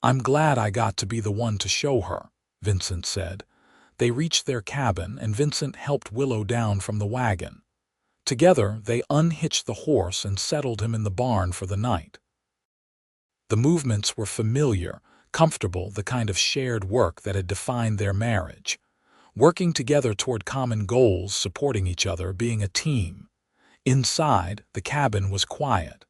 I'm glad I got to be the one to show her, Vincent said. They reached their cabin and Vincent helped Willow down from the wagon. Together, they unhitched the horse and settled him in the barn for the night. The movements were familiar, comfortable, the kind of shared work that had defined their marriage. Working together toward common goals, supporting each other, being a team. Inside, the cabin was quiet.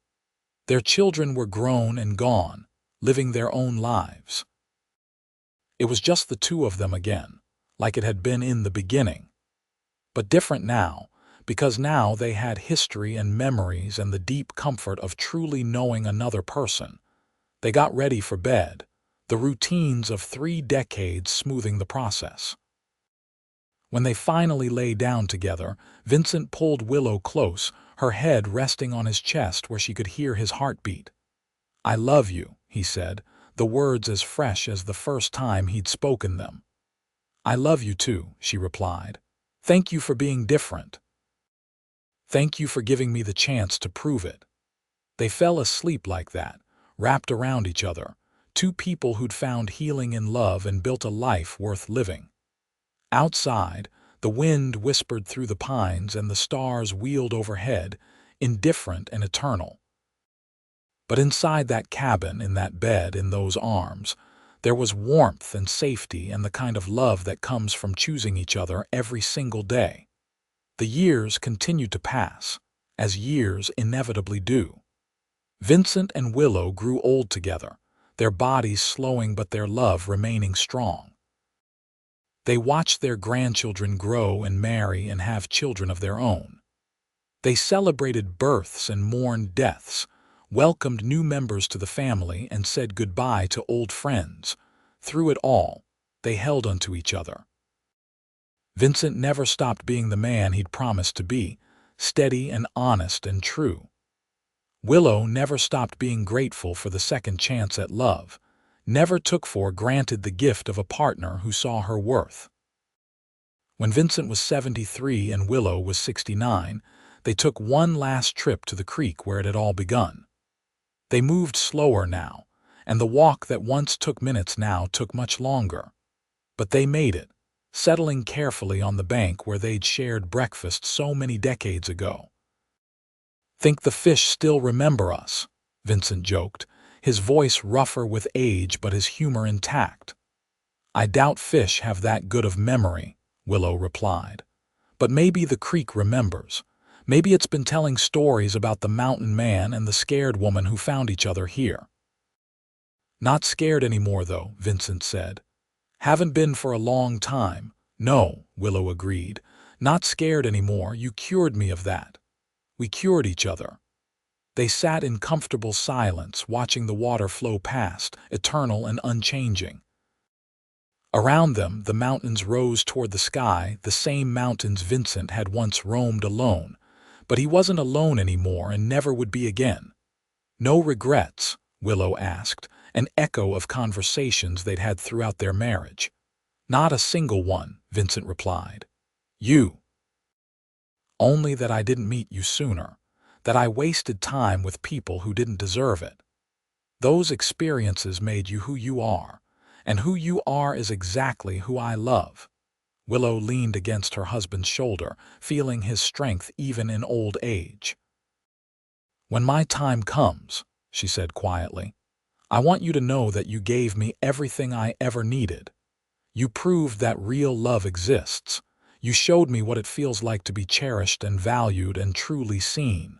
Their children were grown and gone, living their own lives. It was just the two of them again, like it had been in the beginning. But different now, because now they had history and memories and the deep comfort of truly knowing another person. They got ready for bed, the routines of 3 decades smoothing the process. When they finally lay down together, Vincent pulled Willow close, her head resting on his chest where she could hear his heartbeat. I love you, he said, the words as fresh as the first time he'd spoken them. I love you too, she replied. Thank you for being different. Thank you for giving me the chance to prove it. They fell asleep like that, wrapped around each other, two people who'd found healing in love and built a life worth living. Outside, the wind whispered through the pines and the stars wheeled overhead, indifferent and eternal. But inside that cabin, in that bed, in those arms, there was warmth and safety and the kind of love that comes from choosing each other every single day. The years continued to pass, as years inevitably do. Vincent and Willow grew old together, their bodies slowing but their love remaining strong. They watched their grandchildren grow and marry and have children of their own. They celebrated births and mourned deaths, welcomed new members to the family and said goodbye to old friends. Through it all, they held onto each other. Vincent never stopped being the man he'd promised to be, steady and honest and true. Willow never stopped being grateful for the second chance at love, never took for granted the gift of a partner who saw her worth. When Vincent was 73 and Willow was 69, they took one last trip to the creek where it had all begun. They moved slower now, and the walk that once took minutes now took much longer. But they made it, settling carefully on the bank where they'd shared breakfast so many decades ago. Think the fish still remember us, Vincent joked, his voice rougher with age but his humor intact. I doubt fish have that good of memory, Willow replied. But maybe the creek remembers. Maybe it's been telling stories about the mountain man and the scared woman who found each other here. Not scared anymore, though, Vincent said. Haven't been for a long time. No, Willow agreed. Not scared anymore. You cured me of that. We cured each other. They sat in comfortable silence, watching the water flow past, eternal and unchanging. Around them, the mountains rose toward the sky, the same mountains Vincent had once roamed alone. But he wasn't alone anymore and never would be again. No regrets, Willow asked, an echo of conversations they'd had throughout their marriage. Not a single one, Vincent replied. You. Only that I didn't meet you sooner, that I wasted time with people who didn't deserve it. Those experiences made you who you are, and who you are is exactly who I love. Willow leaned against her husband's shoulder, feeling his strength even in old age. When my time comes, she said quietly, I want you to know that you gave me everything I ever needed. You proved that real love exists. You showed me what it feels like to be cherished and valued and truly seen.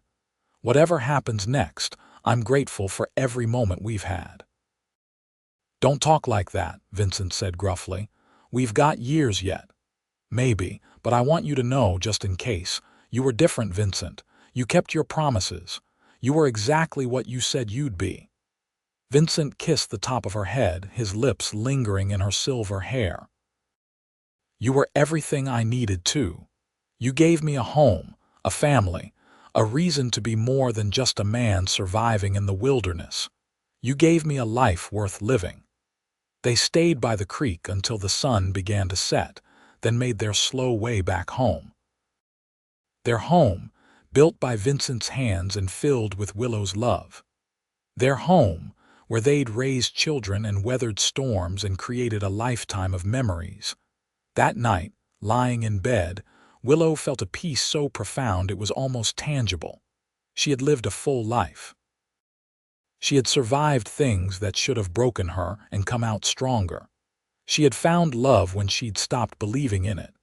Whatever happens next, I'm grateful for every moment we've had. Don't talk like that, Vincent said gruffly. We've got years yet. Maybe, but I want you to know, just in case, you were different, Vincent. You kept your promises. You were exactly what you said you'd be. Vincent kissed the top of her head, his lips lingering in her silver hair. You were everything I needed too. You gave me a home, a family, a reason to be more than just a man surviving in the wilderness. You gave me a life worth living." They stayed by the creek until the sun began to set, then made their slow way back home. Their home, built by Vincent's hands and filled with Willow's love. Their home, where they'd raised children and weathered storms and created a lifetime of memories. That night, lying in bed, Willow felt a peace so profound it was almost tangible. She had lived a full life. She had survived things that should have broken her and come out stronger. She had found love when she'd stopped believing in it.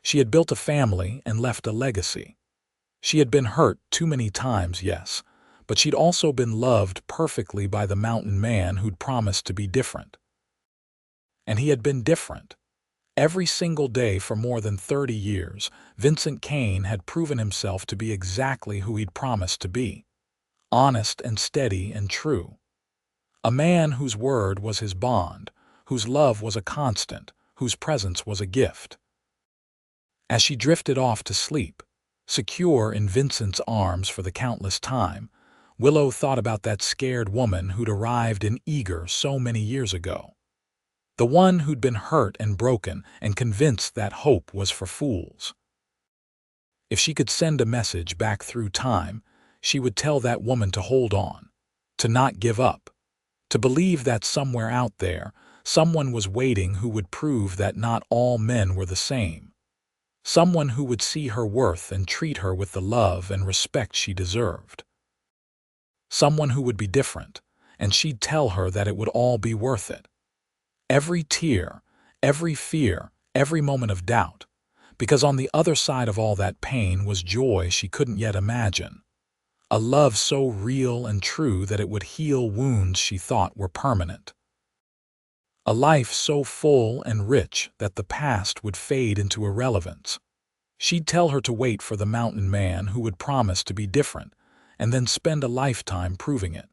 She had built a family and left a legacy. She had been hurt too many times, yes, but she'd also been loved perfectly by the mountain man who'd promised to be different. And he had been different. Every single day for more than 30 years, Vincent Kane had proven himself to be exactly who he'd promised to be. Honest and steady and true. A man whose word was his bond, whose love was a constant, whose presence was a gift. As she drifted off to sleep, secure in Vincent's arms for the countless time, Willow thought about that scared woman who'd arrived in Eagar so many years ago. The one who'd been hurt and broken and convinced that hope was for fools. If she could send a message back through time, she would tell that woman to hold on, to not give up, to believe that somewhere out there, someone was waiting who would prove that not all men were the same. Someone who would see her worth and treat her with the love and respect she deserved. Someone who would be different, and she'd tell her that it would all be worth it. Every tear, every fear, every moment of doubt, because on the other side of all that pain was joy she couldn't yet imagine. A love so real and true that it would heal wounds she thought were permanent. A life so full and rich that the past would fade into irrelevance. She'd tell her to wait for the mountain man who would promise to be different, and then spend a lifetime proving it.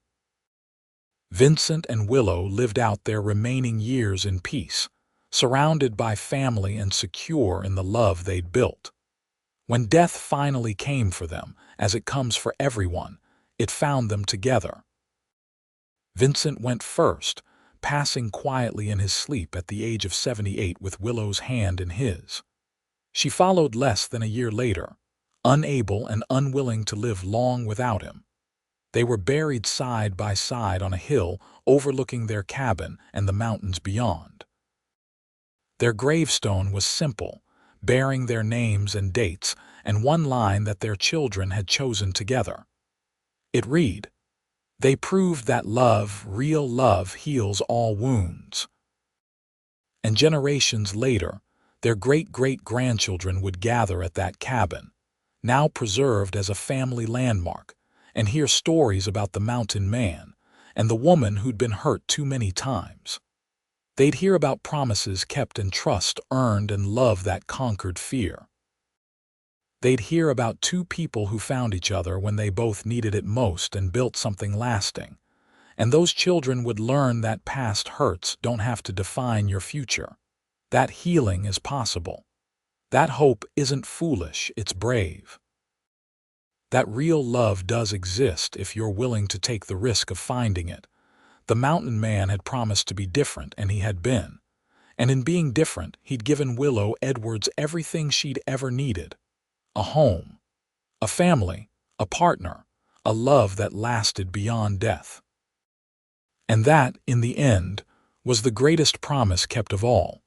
Vincent and Willow lived out their remaining years in peace, surrounded by family and secure in the love they'd built. When death finally came for them, as it comes for everyone, it found them together. Vincent went first, passing quietly in his sleep at the age of 78 with Willow's hand in his. She followed less than a year later, unable and unwilling to live long without him. They were buried side by side on a hill overlooking their cabin and the mountains beyond. Their gravestone was simple, bearing their names and dates, and one line that their children had chosen together. It read, "They proved that love, real love, heals all wounds." And generations later, their great-great-grandchildren would gather at that cabin, now preserved as a family landmark, and hear stories about the mountain man and the woman who'd been hurt too many times. They'd hear about promises kept and trust earned and love that conquered fear. They'd hear about two people who found each other when they both needed it most and built something lasting. And those children would learn that past hurts don't have to define your future. That healing is possible. That hope isn't foolish, it's brave. That real love does exist if you're willing to take the risk of finding it. The mountain man had promised to be different, and he had been. And in being different, he'd given Willow Edwards everything she'd ever needed. A home, a family, a partner, a love that lasted beyond death. And that, in the end, was the greatest promise kept of all.